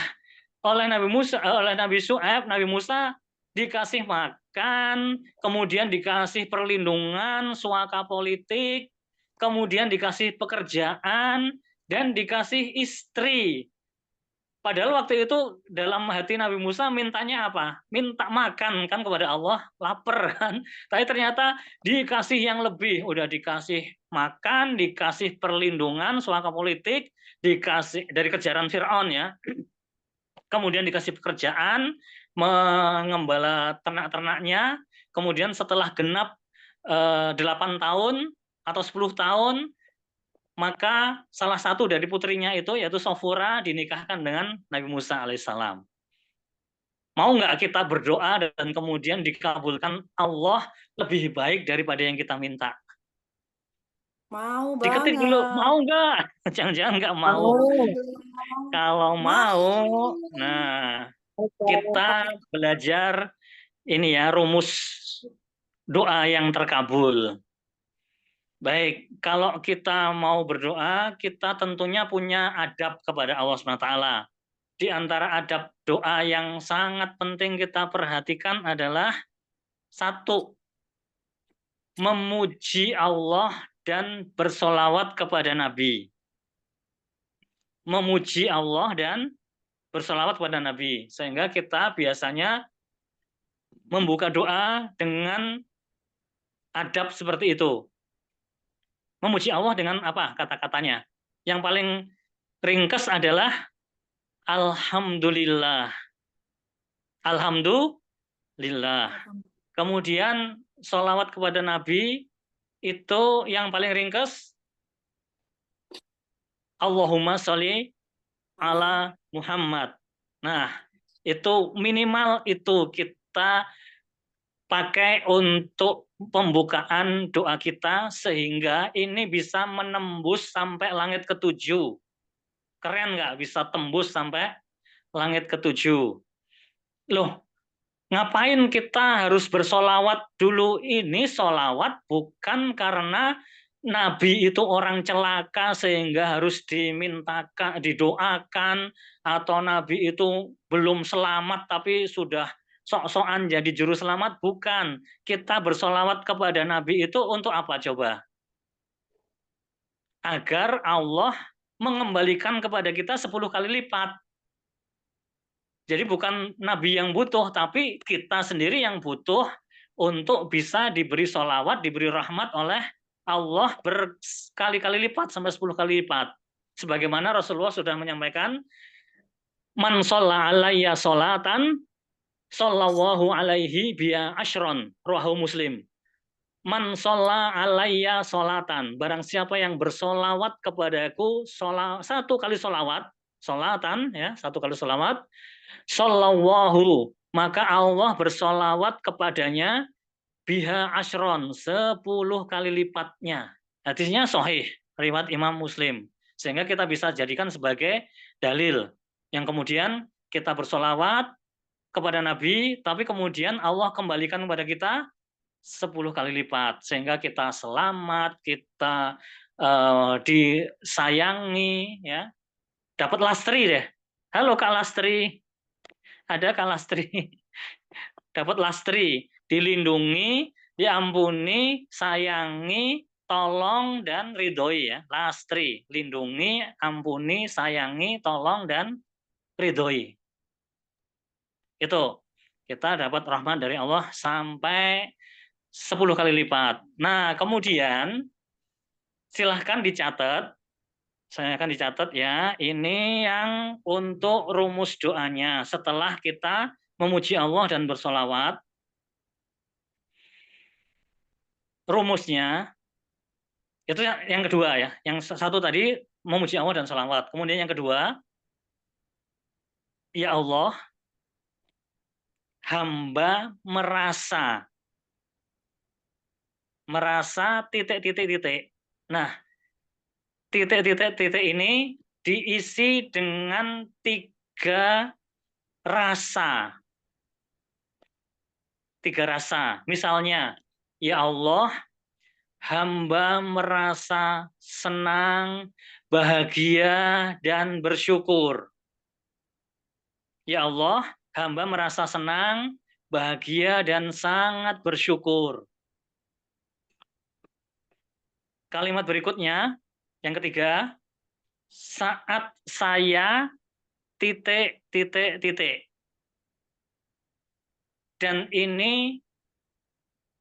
oleh Nabi Syuaib, Nabi Musa dikasih makan, kemudian dikasih perlindungan, suaka politik, kemudian dikasih pekerjaan, dan dikasih istri. Padahal waktu itu dalam hati Nabi Musa mintanya apa? Minta makan kan kepada Allah, lapar kan. Tapi ternyata dikasih yang lebih, udah dikasih makan, dikasih perlindungan, suaka politik, dikasih dari kejaran Firaun ya. Kemudian dikasih pekerjaan, mengembala ternak-ternaknya, kemudian setelah genap 8 tahun atau 10 tahun, maka salah satu dari putrinya itu yaitu Sofura dinikahkan dengan Nabi Musa alaihissalam. Mau nggak kita berdoa dan kemudian dikabulkan Allah lebih baik daripada yang kita minta? Mau Diketik banget. dulu, mau nggak? Jangan-jangan nggak mau. Kalau mau, nah kita belajar ini ya rumus doa yang terkabul. Baik, kalau kita mau berdoa, kita tentunya punya adab kepada Allah SWT. Di antara adab doa yang sangat penting kita perhatikan adalah satu, memuji Allah dan bersolawat kepada Nabi. Memuji Allah dan bersolawat kepada Nabi. Sehingga kita biasanya membuka doa dengan adab seperti itu. Memuji Allah dengan apa kata-katanya? Yang paling ringkas adalah Alhamdulillah. Alhamdulillah. Kemudian sholawat kepada Nabi itu yang paling ringkas Allahumma sholli ala Muhammad. Nah, itu minimal itu kita pakai untuk pembukaan doa kita sehingga ini bisa menembus sampai langit ketujuh. Keren nggak bisa tembus sampai langit ketujuh? Loh, ngapain kita harus bersolawat dulu? Ini solawat bukan karena Nabi itu orang celaka sehingga harus dimintakan, didoakan, atau Nabi itu belum selamat tapi sudah sok-sokan jadi juru selamat. Bukan. Kita bersolawat kepada Nabi itu untuk apa coba? Agar Allah mengembalikan kepada kita 10 kali lipat. Jadi bukan Nabi yang butuh, tapi kita sendiri yang butuh untuk bisa diberi sholawat, diberi rahmat oleh Allah berkali-kali lipat, sampai 10 kali lipat. Sebagaimana Rasulullah sudah menyampaikan, man sholla alayya sholatan, shollallahu alaihi biya ashron, rawahu Muslim. Man sholla alayya sholatan, barang siapa yang bersolawat kepadaku, satu kali sholawat, sholatan, ya, satu kali sholawat, Sallallahu, maka Allah bersolawat kepadanya biha ashron, 10 kali lipatnya. Hadisnya sahih, riwayat Imam Muslim. Sehingga kita bisa jadikan sebagai dalil. Yang kemudian kita bersolawat kepada Nabi, tapi kemudian Allah kembalikan kepada kita 10 kali lipat. Sehingga kita selamat, kita disayangi, ya. Dapat lastri deh. Halo Kak Lastri. Ada Kak Lastri, dapat lastri, dilindungi, diampuni, sayangi, tolong, dan ridhoi ya. Lastri, lindungi, ampuni, sayangi, tolong, dan ridhoi. Itu, kita dapat rahmat dari Allah sampai 10 kali lipat. Nah, kemudian silahkan dicatat. Saya akan dicatat ya, ini yang untuk rumus doanya. Setelah kita memuji Allah dan bersolawat, rumusnya, itu yang kedua ya. Yang satu tadi, memuji Allah dan solawat. Kemudian yang kedua, ya Allah, hamba merasa titik-titik-titik. Nah, titik-titik-titik ini diisi dengan 3 rasa. 3 rasa. Misalnya, ya Allah, hamba merasa senang, bahagia, dan bersyukur. Ya Allah, hamba merasa senang, bahagia, dan sangat bersyukur. Kalimat berikutnya, yang ketiga, saat saya titik, titik, titik. Dan ini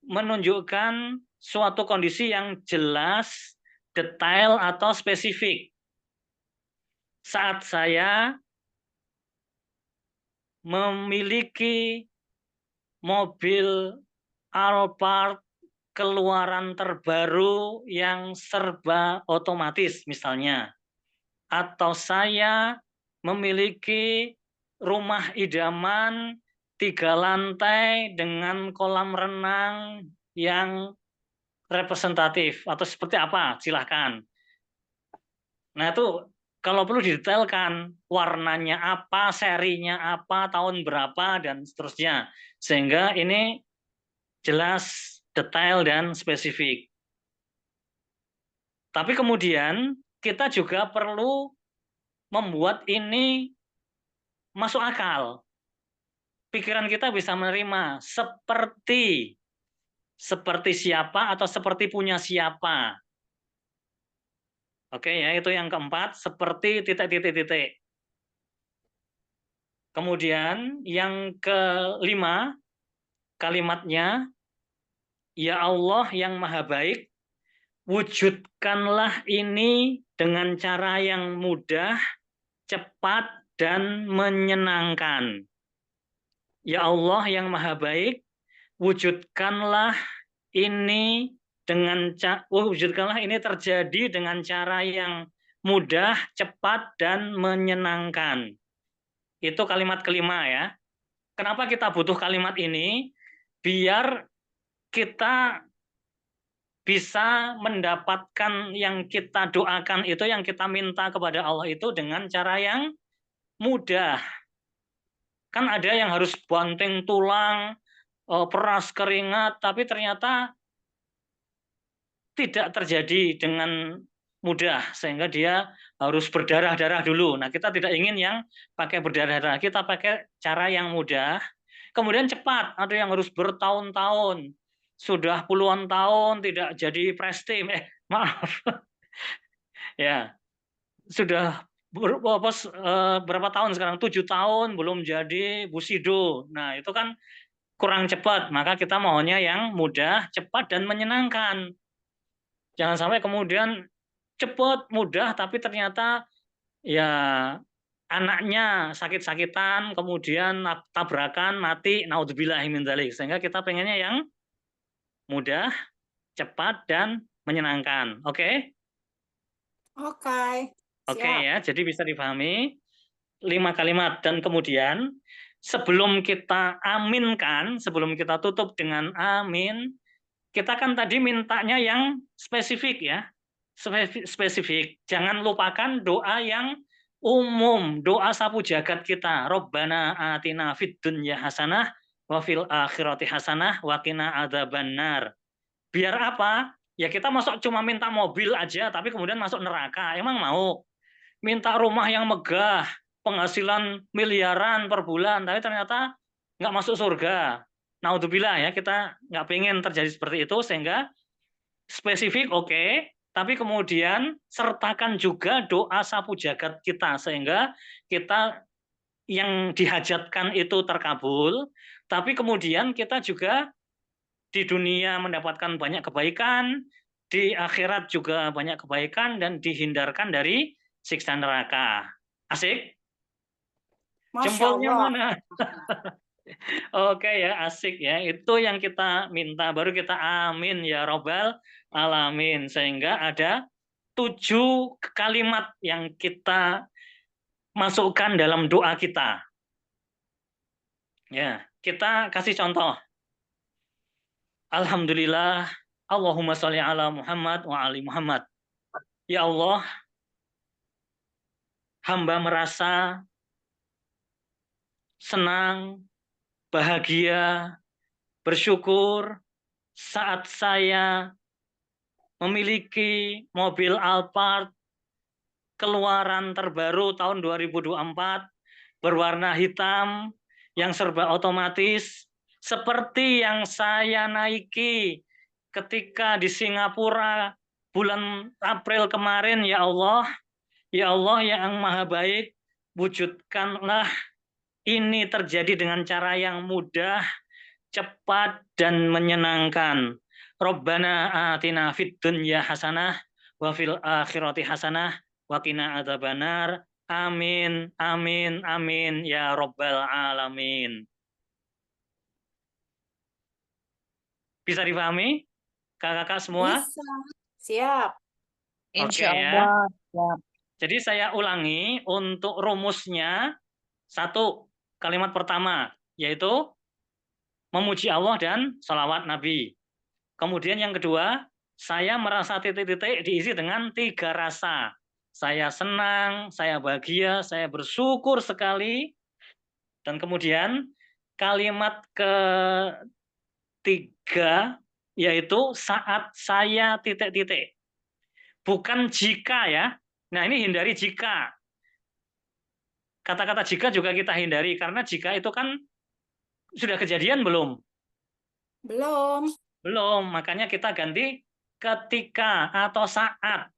menunjukkan suatu kondisi yang jelas, detail, atau spesifik. Saat saya memiliki mobil Alphard keluaran terbaru yang serba otomatis misalnya. Atau saya memiliki rumah idaman 3 lantai dengan kolam renang yang representatif atau seperti apa, silahkan. Nah itu kalau perlu didetailkan warnanya apa, serinya apa, tahun berapa, dan seterusnya. Sehingga ini jelas, detail, dan spesifik. Tapi kemudian kita juga perlu membuat ini masuk akal. Pikiran kita bisa menerima seperti siapa atau seperti punya siapa. Oke ya, itu yang keempat, seperti titik-titik-titik. Kemudian yang kelima, kalimatnya, ya Allah yang maha baik, wujudkanlah ini dengan cara yang mudah, cepat, dan menyenangkan. Ya Allah yang maha baik, wujudkanlah ini wujudkanlah ini terjadi dengan cara yang mudah, cepat, dan menyenangkan. Itu kalimat kelima ya. Kenapa kita butuh kalimat ini? Biar kita bisa mendapatkan yang kita doakan itu, yang kita minta kepada Allah itu dengan cara yang mudah. Kan ada yang harus banting tulang, peras keringat, tapi ternyata tidak terjadi dengan mudah, sehingga dia harus berdarah-darah dulu. Nah, kita tidak ingin yang pakai berdarah-darah, kita pakai cara yang mudah, kemudian cepat. Ada yang harus bertahun-tahun, sudah puluhan tahun tidak jadi prestim, maaf, ya sudah berapa tahun sekarang, 7 tahun belum jadi Busido. Nah, itu kan kurang cepat, maka kita maunya yang mudah, cepat, dan menyenangkan. Jangan sampai kemudian cepat, mudah, tapi ternyata ya anaknya sakit-sakitan, kemudian tabrakan, mati, naudzubillah min dzalik. Sehingga kita pengennya yang mudah, cepat, dan menyenangkan. Oke? Oke, Oke siap. ya, jadi bisa dipahami 5 kalimat. Dan kemudian sebelum kita aminkan, sebelum kita tutup dengan amin, kita kan tadi mintanya yang spesifik ya. Spesifik. Jangan lupakan doa yang umum, doa sapu jagat kita. Robbana atina fid dunya hasanah wa fil akhirati hasanah wa qina adzabannar. Biar apa? Ya kita masuk cuma minta mobil aja tapi kemudian masuk neraka. Emang mau? Minta rumah yang megah, penghasilan miliaran per bulan, tapi ternyata nggak masuk surga. Naudzubillah ya, kita nggak pengen terjadi seperti itu, sehingga spesifik oke, tapi kemudian sertakan juga doa sapu jagat kita, sehingga kita yang dihajatkan itu terkabul, tapi kemudian kita juga di dunia mendapatkan banyak kebaikan, di akhirat juga banyak kebaikan, dan dihindarkan dari siksa neraka. Asik? Masya Jempolnya Allah. mana? Oke ya, asik ya. Itu yang kita minta. Baru kita amin ya robbal alamin. Sehingga ada 7 kalimat yang kita masukkan dalam doa kita. Ya, kita kasih contoh. Alhamdulillah, Allahumma sholli ala Muhammad wa ali Muhammad. Ya Allah, hamba merasa senang, bahagia, bersyukur saat saya memiliki mobil Alphard keluaran terbaru tahun 2024 berwarna hitam yang serba otomatis seperti yang saya naiki ketika di Singapura bulan April kemarin. Ya Allah yang Maha Baik, wujudkanlah ini terjadi dengan cara yang mudah, cepat dan menyenangkan. Rabbana atina fid dunya hasanah wa fil akhirati hasanah wa qina adzabannar. Amin, amin, amin ya Rabbal alamin. Bisa dipahami kakak-kakak semua? Bisa. Siap. Oke Insya ya. Allah. Siap. Jadi saya ulangi untuk rumusnya. Satu, kalimat pertama yaitu memuji Allah dan sholawat Nabi. Kemudian yang kedua, saya merasa titik-titik diisi dengan 3 rasa. Saya senang, saya bahagia, saya bersyukur sekali. Dan kemudian kalimat ketiga yaitu saat saya titik-titik. Bukan jika ya. Nah ini hindari jika. Kata-kata jika juga kita hindari karena jika itu kan sudah kejadian belum? Belum. Belum, makanya kita ganti ketika atau saat.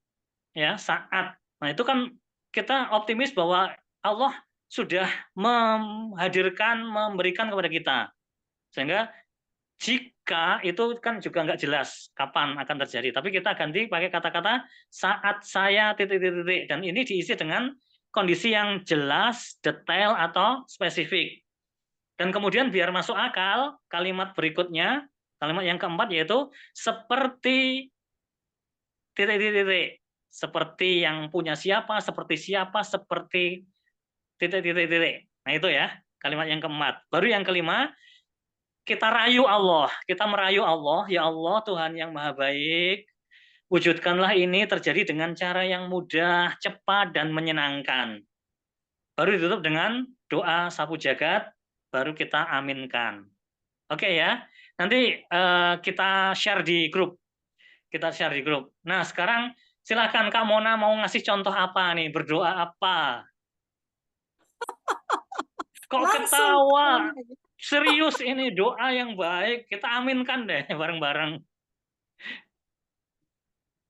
Ya, saat. Nah, itu kan kita optimis bahwa Allah sudah menghadirkan, memberikan kepada kita. Sehingga jika itu kan juga nggak jelas kapan akan terjadi. Tapi kita ganti pakai kata-kata saat saya titik-titik. Dan ini diisi dengan kondisi yang jelas, detail, atau spesifik. Dan kemudian biar masuk akal, kalimat berikutnya, kalimat yang keempat yaitu seperti titik-titik. Seperti yang punya siapa, seperti titik-titik. Nah itu ya, kalimat yang keempat. Baru yang kelima, kita rayu Allah. Kita merayu Allah, ya Allah Tuhan yang Maha Baik, wujudkanlah ini terjadi dengan cara yang mudah, cepat, dan menyenangkan. Baru ditutup dengan doa sapu jagat, baru kita aminkan. Oke ya, nanti kita share di grup. Nah sekarang silakan Kak Mona mau ngasih contoh apa nih, berdoa apa? Kok Langsung. ketawa? Serius ini doa yang baik, kita aminkan deh bareng-bareng.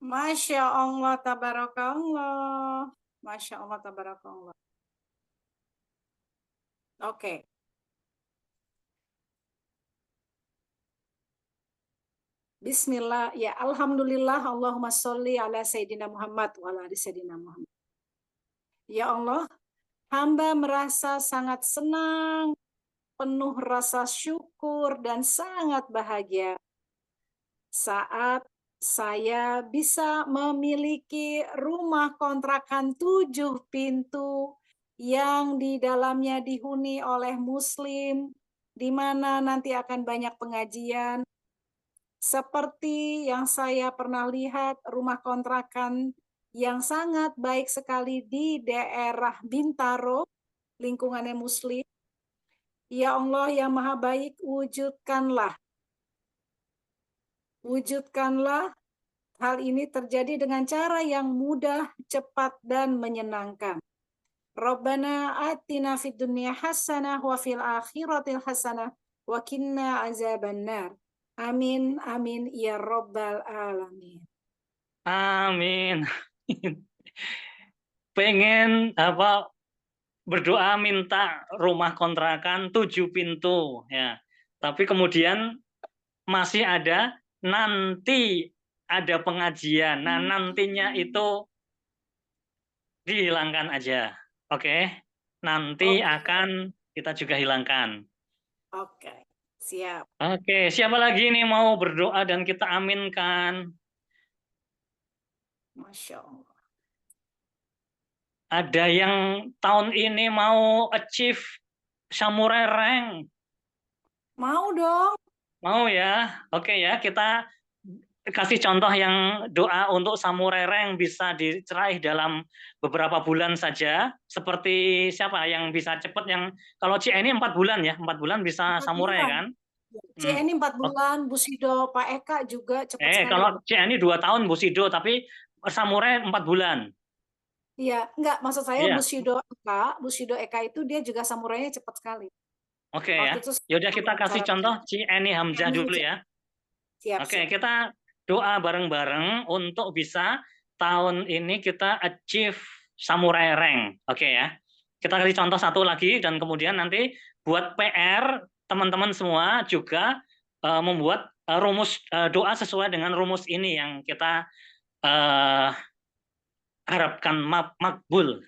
Masya Allah, tabarakallah. Masya Allah, tabarakallah. Oke. Bismillah, ya Alhamdulillah, Allahumma sholli ala Sayyidina Muhammad wa ala ali Sayyidina Muhammad. Ya Allah, hamba merasa sangat senang, penuh rasa syukur dan sangat bahagia saat saya bisa memiliki rumah kontrakan 7 pintu yang di dalamnya dihuni oleh Muslim, di mana nanti akan banyak pengajian. Seperti yang saya pernah lihat rumah kontrakan yang sangat baik sekali di daerah Bintaro, lingkungannya Muslim. Ya Allah yang Maha Baik, wujudkanlah hal ini terjadi dengan cara yang mudah, cepat, dan menyenangkan. Rabbana atina fid dunya hasanah wa fil akhirati hasanah wa qina azabannar. Amin, amin, ya Rabbal alamin. Amin. Pengen berdoa minta rumah kontrakan 7 pintu ya. Tapi kemudian masih ada nanti ada pengajian. Nah, nantinya itu dihilangkan aja. Oke. Nanti akan kita juga hilangkan. Oke, siap. Oke, siapa lagi nih mau berdoa dan kita aminkan? Masya Allah. Ada yang tahun ini mau achieve samurai rank? Mau dong. Mau ya? Oke ya, kita kasih contoh yang doa untuk samurai rank bisa diraih dalam beberapa bulan saja. Seperti siapa yang bisa cepat, yang kalau Cia ini 4 bulan ya, 4 bulan bisa 4 samurai bulan. kan? CNI 4 bulan, Bu Sido, Pak Eka juga cepat sekali. Kalau CNI 2 tahun Bu Sido, tapi Samurai 4 bulan. Iya, enggak, maksud saya Iya. Bu Sido Eka itu dia juga samurainya cepat sekali. Oke ya. Waktu itu Yaudah kita kasih cara- contoh CNI Hamzah dulu ya. Siap, Oke, siap. kita doa bareng-bareng untuk bisa tahun ini kita achieve samurai rank. Oke ya. Kita kasih contoh satu lagi dan kemudian nanti buat PR teman-teman semua juga membuat rumus doa sesuai dengan rumus ini yang kita harapkan makbul.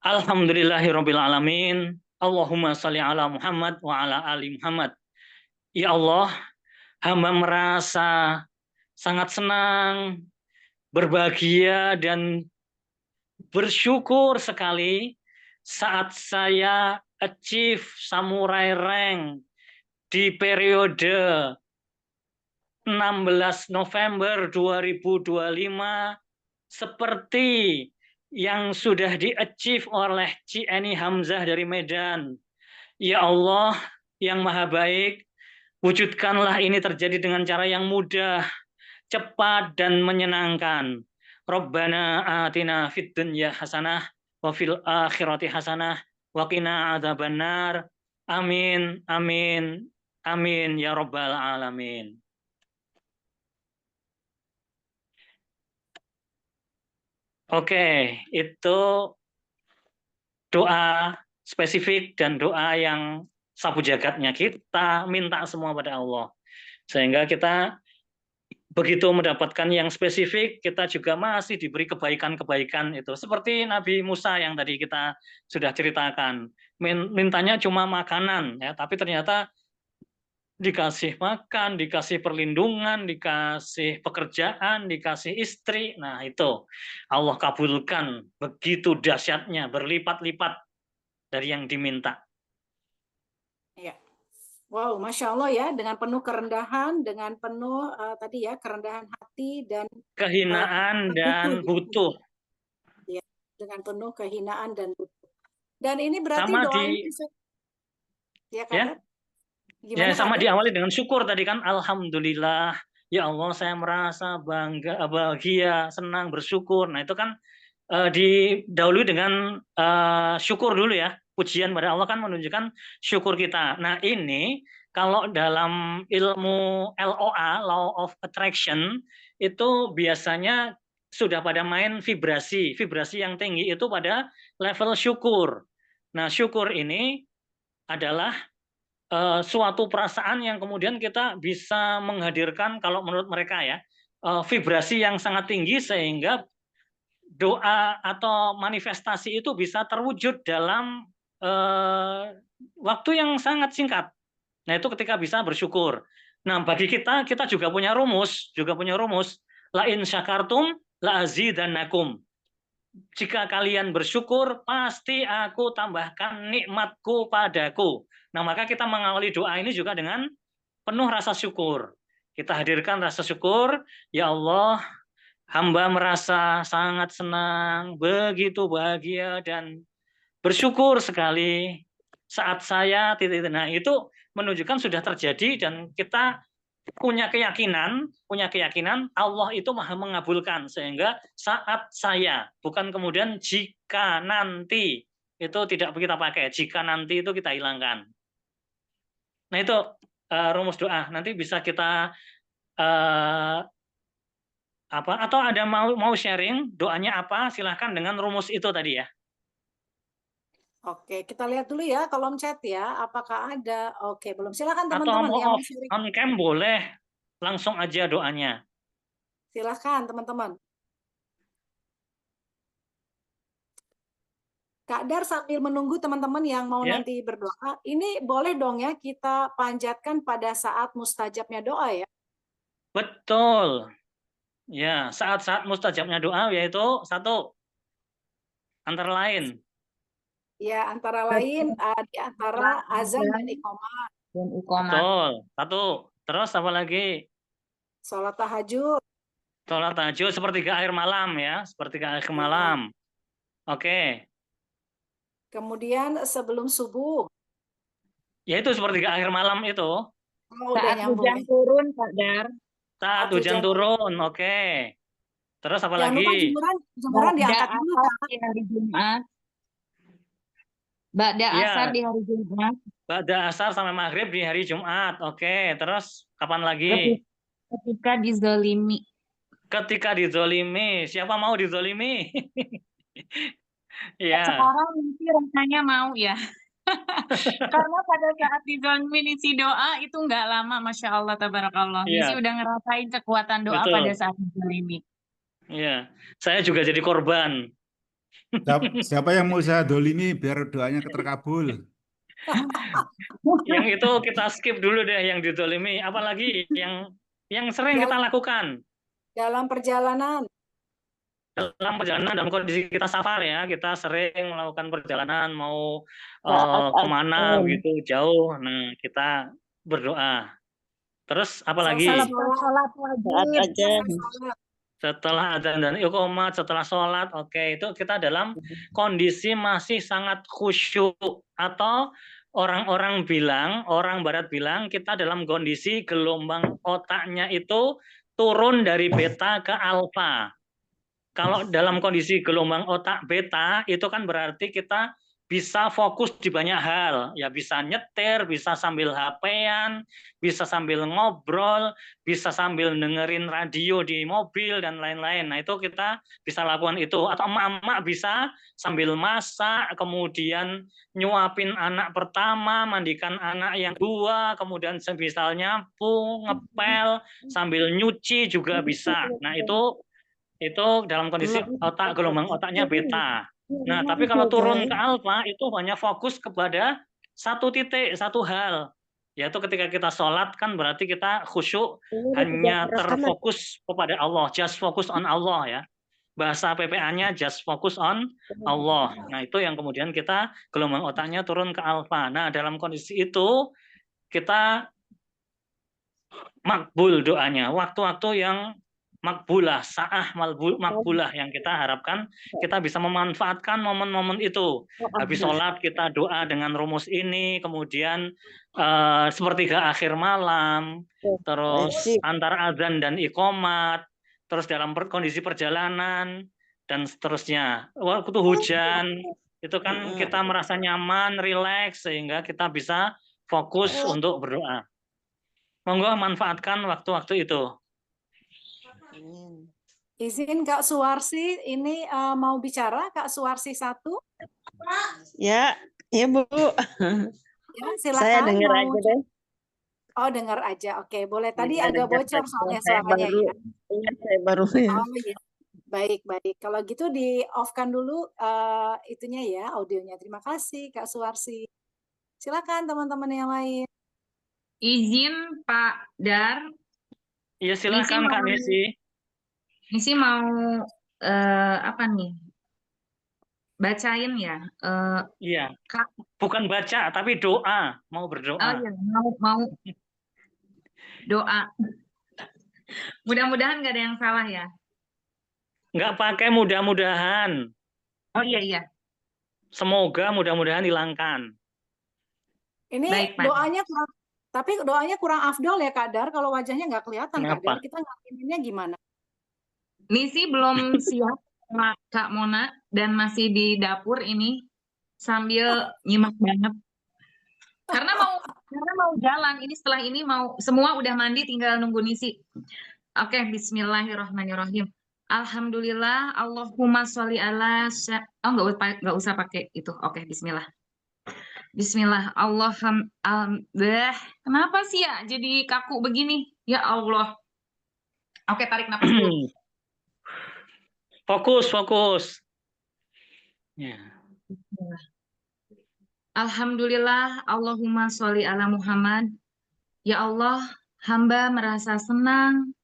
Alhamdulillahirabbil alamin. Allahumma shalli ala Muhammad wa ala ali Muhammad. Ya Allah, hamba merasa sangat senang, berbahagia dan bersyukur sekali saat saya achieve samurai rank di periode 16 November 2025 seperti yang sudah di-achieve oleh CNI Hamzah dari Medan. Ya Allah yang Maha Baik, wujudkanlah ini terjadi dengan cara yang mudah, cepat, dan menyenangkan. Rabbana atina fid dunya hasanah wa fil akhirati hasanah wa qina adzabannar. Amin, amin, amin ya rabbal alamin. Oke, itu doa spesifik dan doa yang sapu jagatnya. Kita minta semua pada Allah. Sehingga kita begitu mendapatkan yang spesifik, kita juga masih diberi kebaikan-kebaikan itu. Seperti Nabi Musa yang tadi kita sudah ceritakan. Mintanya cuma makanan, ya, tapi ternyata dikasih makan, dikasih perlindungan, dikasih pekerjaan, dikasih istri. Nah itu Allah kabulkan, begitu dahsyatnya, berlipat-lipat dari yang diminta. Ya. Wow, Masya Allah ya, dengan penuh kerendahan, dengan penuh tadi ya, kerendahan hati dan kehinaan dan butuh. Ya, dengan penuh kehinaan dan butuh. Dan ini berarti Sama doa ini ya kan? Ya? Gimana, Ya, sama Kak? diawali dengan syukur tadi kan, alhamdulillah, ya Allah saya merasa bangga, bahagia, senang, bersyukur. Nah itu kan didahului dengan syukur dulu ya. Pujian pada Allah kan menunjukkan syukur kita. Nah ini kalau dalam ilmu LOA, Law of Attraction, itu biasanya sudah pada main vibrasi. Vibrasi yang tinggi itu pada level syukur. Nah syukur ini adalah suatu perasaan yang kemudian kita bisa menghadirkan, kalau menurut mereka ya, vibrasi yang sangat tinggi sehingga doa atau manifestasi itu bisa terwujud dalam waktu yang sangat singkat. Nah itu ketika bisa bersyukur. Nah bagi kita juga punya rumus, la in syakartum la azidannakum. Jika kalian bersyukur, pasti aku tambahkan nikmatku padaku. Nah, maka kita mengawali doa ini juga dengan penuh rasa syukur. Kita hadirkan rasa syukur, ya Allah, hamba merasa sangat senang, begitu bahagia dan bersyukur sekali saat saya nah itu menunjukkan sudah terjadi dan kita punya keyakinan Allah itu maha mengabulkan, sehingga saat saya, bukan kemudian jika nanti, itu tidak kita pakai, jika nanti itu kita hilangkan. Nah itu rumus doa, nanti bisa kita atau ada mau sharing doanya apa, silahkan dengan rumus itu tadi ya. Oke, kita lihat dulu ya kolom chat ya, apakah ada. Oke, belum. Silakan Atau teman-teman yang mau mau sharing. on cam boleh, langsung aja doanya. Silakan teman-teman. Kak Dar sambil menunggu teman-teman yang mau nanti berdoa, ini boleh dong ya kita panjatkan pada saat mustajabnya doa ya? Betul. Ya, saat-saat mustajabnya doa yaitu satu, antara lain. Ya, antara lain di antara azan dan iqamah. Betul. Satu. Terus apa lagi? Sholat tahajud. Sholat tahajud sepertiga akhir malam ya, sepertiga akhir malam. Oke. Kemudian sebelum subuh. Yaitu sepertiga akhir malam itu. Oh, udah Saat nyambung hujan ya. turun, Kak Dar. Saat Saat hujan hujan. turun, oke. Terus apa Jangan lupa lagi? jemuran Ba'da diangkat dulu, asar Kak. di hari Jumat. Ba'da asar Iya, di hari Jumat. ba'da asar sampai maghrib di hari Jumat. Oke, terus kapan lagi? Ketika dizolimi. Ketika dizolimi, siapa mau dizolimi? Iya, Sekarang mungkin rasanya mau ya. Karena pada saat dizolimi isi doa itu nggak lama, Masya Allah, tabarakallah. Misi iya, udah ngerasain kekuatan doa pada betul. saat dizolimi. Iya, saya juga jadi korban. Siapa yang mau saya dolimi biar doanya terkabul? Yang itu kita skip dulu deh yang dizolimi. Apalagi yang sering kita lakukan Dalam perjalanan. dalam perjalanan dalam kondisi kita safar ya, kita sering melakukan perjalanan mau Saat kemana azan. gitu jauh. Nah, kita berdoa. Terus apa lagi? Salat wajib. Setelah adzan dan iqomat, setelah sholat, oke, itu kita dalam kondisi masih sangat khusyuk, atau orang barat bilang kita dalam kondisi gelombang otaknya itu turun dari beta ke alfa. Kalau dalam kondisi gelombang otak beta itu kan berarti kita bisa fokus di banyak hal, ya bisa nyetir, bisa sambil HP-an, bisa sambil ngobrol, bisa sambil dengerin radio di mobil dan lain-lain. Nah, itu kita bisa lakukan itu. Atau emak-emak bisa sambil masak, kemudian nyuapin anak pertama, mandikan anak yang kedua, kemudian semisal nyapu, ngepel, sambil nyuci juga bisa. Nah, itu dalam kondisi gelombang otaknya beta. Nah, tapi kalau turun ke alfa itu hanya fokus kepada satu titik, satu hal. Yaitu ketika kita sholat kan berarti kita khusyuk hanya terfokus kepada Allah, just focus on Allah ya. Bahasa PPA-nya just focus on Allah. Nah, itu yang kemudian kita gelombang otaknya turun ke alfa. Nah, dalam kondisi itu kita makbul doanya. Waktu-waktu yang makbulah, sa'ah makbulah yang kita harapkan kita bisa memanfaatkan momen-momen itu. Habis sholat kita doa dengan rumus ini, kemudian sepertiga akhir malam, terus antara azan dan iqomat, terus dalam kondisi perjalanan, dan seterusnya. Waktu hujan, itu kan kita merasa nyaman, rileks, sehingga kita bisa fokus untuk berdoa. Monggo manfaatkan waktu-waktu itu. Izin Kak Suwarsi, ini mau bicara Kak Suwarsi 1. Ya, Bu. Ya, silakan. Saya dengar aja deh. Oh, dengar aja. Oke, boleh. Tadi Ya, agak dengar bocor aja. soalnya Saya suaranya baru, ya. Iya, saya baru ya. Oh iya. Baik, baik. Kalau gitu di off-kan dulu itunya ya, audionya. Terima kasih Kak Suwarsi. Silakan teman-teman yang lain. Izin Pak Dar, Iya, silakan Kak Nisi. Nisi mau apa nih? Bacain ya. Iya. Kak. Bukan baca, tapi doa. Mau berdoa. Oh iya, mau doa. Mudah-mudahan nggak ada yang salah ya. Nggak pakai mudah-mudahan. Oh iya. Semoga mudah-mudahan hilangkan. Ini baik, doanya kurang, tapi doanya kurang afdol ya Kak Dar. Kalau wajahnya nggak kelihatan Kak Kenapa? Dar, kita ngelakuinnya gimana? Nisi belum siap sama Kak Mona dan masih di dapur ini sambil nyimak banget. Karena mau jalan. Ini setelah ini mau semua udah mandi, tinggal nunggu Nisi. Oke, Bismillahirrahmanirrahim. Alhamdulillah, Allahumma sholli ala nggak usah pakai itu. Oke, Bismillah. Bismillah. Kenapa sih ya jadi kaku begini? Ya Allah. Oke, tarik nafas dulu. Fokus. Ya. Alhamdulillah, Allahumma sholli ala Muhammad. Ya Allah, hamba merasa senang,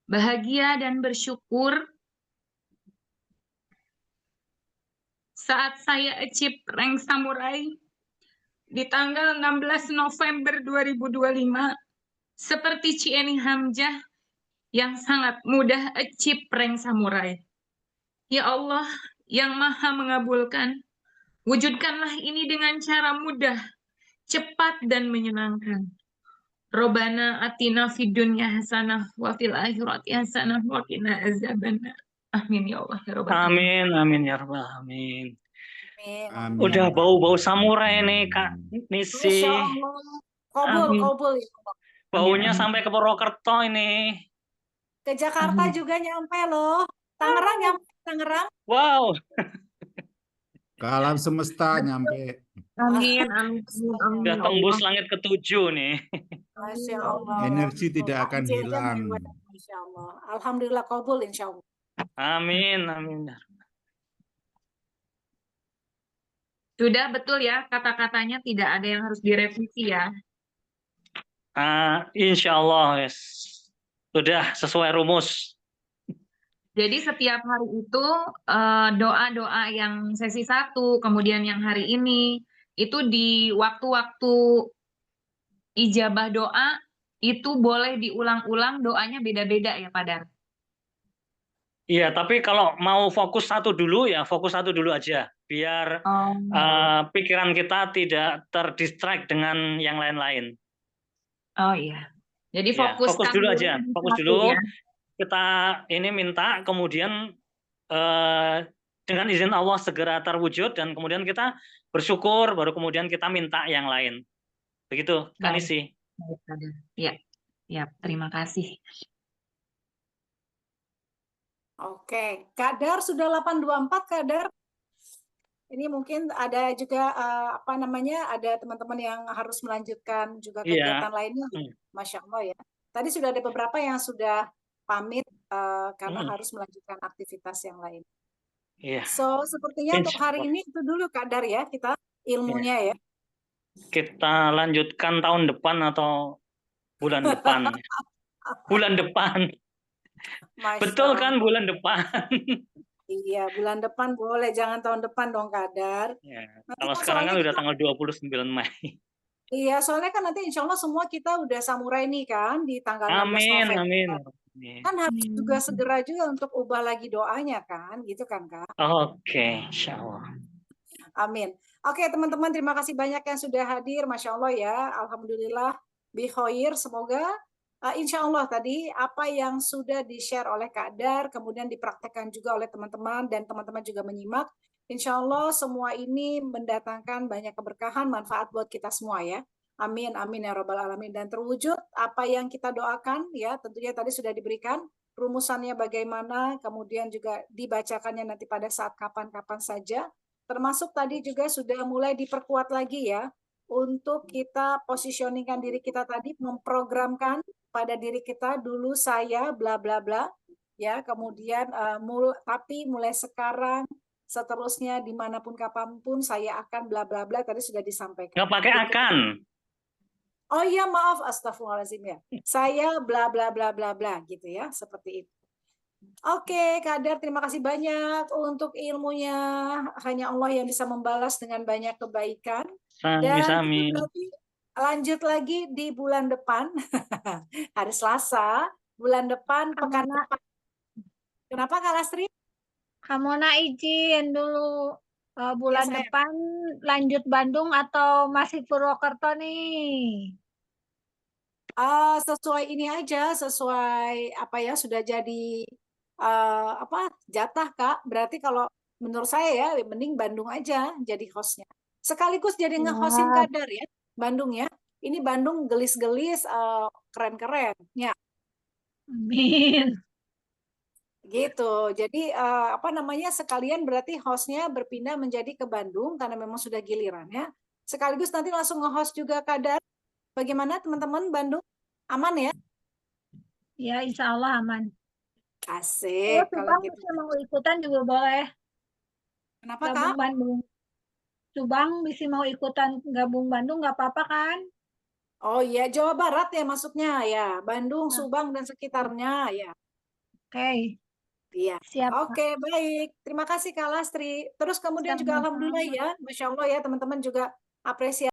bahagia dan bersyukur saat saya achieve rank samurai di tanggal 16 November 2025 seperti Cieni Hamzah yang sangat mudah achieve rank samurai. Ya Allah yang maha mengabulkan, wujudkanlah ini dengan cara mudah, cepat dan menyenangkan. Robbana atina fid dunya hasanah wa fil akhirati hasanah wa qina azabannar. Amin ya Allah ya Rabbal alamin. Amin, amin ya Rabbal alamin. Amin. Amin. Udah bau-bau samurai nih Kak Nisi. Masya Allah. Kabul, Amin. kabul ya Allah. Baunya Amin. sampai ke Purwokerto ini. Ke Jakarta Amin. juga nyampe loh. Tangerang nyampe, Tangerang. Wow. Ke alam semesta nyampe. Amin, amin, amin, amin, Udah ya tembus Allah. langit ketujuh nih. Masya Amin. Allah. Energi tidak akan Haji aja hilang. hebat. Masya Allah. Alhamdulillah kabul insya Allah. Amin, amin. Sudah betul ya, kata-katanya tidak ada yang harus direvisi ya. Insya Allah, yes. Sudah sesuai rumus. Jadi setiap hari itu doa-doa yang sesi 1, kemudian yang hari ini, itu di waktu-waktu ijabah doa, itu boleh diulang-ulang, doanya beda-beda ya Pak Dar? Iya, tapi kalau mau fokus satu dulu ya, fokus satu dulu aja. Biar Oh, pikiran kita tidak terdistract dengan yang lain-lain. oh iya. Jadi Ya, fokus fokuskan dulu dulu aja. di Fokus satu dulu. ya. Kita ini minta, kemudian dengan izin Allah segera terwujud, dan kemudian kita bersyukur, baru kemudian kita minta yang lain. Begitu, Kak Baik, Nisi. baik, Pak Dar. Ya, ya, terima kasih. Oke, Kak Dar sudah 824 Kak Dar. Ini mungkin ada juga apa namanya, ada teman-teman yang harus melanjutkan juga Iya. kegiatan lainnya. Masya Allah ya. Tadi sudah ada beberapa yang sudah pamit karena harus melanjutkan aktivitas yang lain. Iya. So, sepertinya untuk Insya hari Allah. ini itu dulu Kak Dar ya, kita ilmunya ya. Kita lanjutkan tahun depan atau bulan depan? Bulan depan. Masya Betul kan, Allah. bulan depan? Iya, bulan depan boleh, jangan tahun depan dong Kak Dar. Ya. Nanti Kalau kan sekarang kan soalnya udah kita, tanggal 29 Mei. iya, soalnya kan nanti insya Allah semua kita udah samurai nih kan di tanggal 16 Amin, November. amin. Kan harus juga segera juga untuk ubah lagi doanya kan, gitu kan Kak? Oke, insya Allah. Amin. Oke teman-teman, terima kasih banyak yang sudah hadir, Masya Allah ya, Alhamdulillah, bikhoir, semoga insya Allah tadi apa yang sudah di-share oleh Kak Dar, kemudian dipraktekkan juga oleh teman-teman, dan teman-teman juga menyimak, insya Allah semua ini mendatangkan banyak keberkahan, manfaat buat kita semua ya. Amin, amin ya Rabbal Alamin. Dan terwujud apa yang kita doakan ya, tentunya tadi sudah diberikan rumusannya bagaimana, kemudian juga dibacakannya nanti pada saat kapan-kapan saja. Termasuk tadi juga sudah mulai diperkuat lagi ya, untuk kita positioningkan diri kita tadi, memprogramkan pada diri kita dulu saya bla bla bla ya, kemudian tapi mulai sekarang seterusnya dimanapun kapanpun saya akan bla bla bla, tadi sudah disampaikan. Nggak pakai akan. Oh iya maaf, astagfirullahaladzim ya. Saya bla bla bla bla bla gitu ya, seperti itu. Oke, Kak Dar, terima kasih banyak untuk ilmunya. Hanya Allah yang bisa membalas dengan banyak kebaikan. Dan Sami-sami. kita berarti lanjut lagi di bulan depan, hari Selasa, bulan depan, pekan depan. Kenapa Kak Lastri? Kamona izin dulu. Bulan saya. depan lanjut Bandung atau masih Purwokerto nih? Sesuai ini aja, sesuai apa ya, sudah jadi jatah Kak. Berarti kalau menurut saya ya, mending Bandung aja jadi hostnya. Sekaligus jadi nge-hostin Kak Dar ya, Bandung ya. Ini Bandung gelis-gelis, keren-keren. Ya. Amin. Gitu. Jadi apa namanya, sekalian berarti hostnya berpindah menjadi ke Bandung karena memang sudah gilirannya. Sekaligus nanti langsung nge-host juga Kak Dar. Bagaimana teman-teman Bandung? Aman ya? Ya, insya Allah aman. Asik kalau Subang gitu. bisa mau ikutan juga boleh. Kenapa Gabung Kak? Bandung. Subang bisa mau ikutan gabung Bandung nggak apa-apa kan? Oh iya, Jawa Barat ya maksudnya ya. Bandung, Subang dan sekitarnya ya. Oke. Iya. Siap. Oke, baik. Terima kasih Kak Lastri. Terus kemudian juga Sama-sama. alhamdulillah ya, Masya Allah ya teman-teman juga apresiasi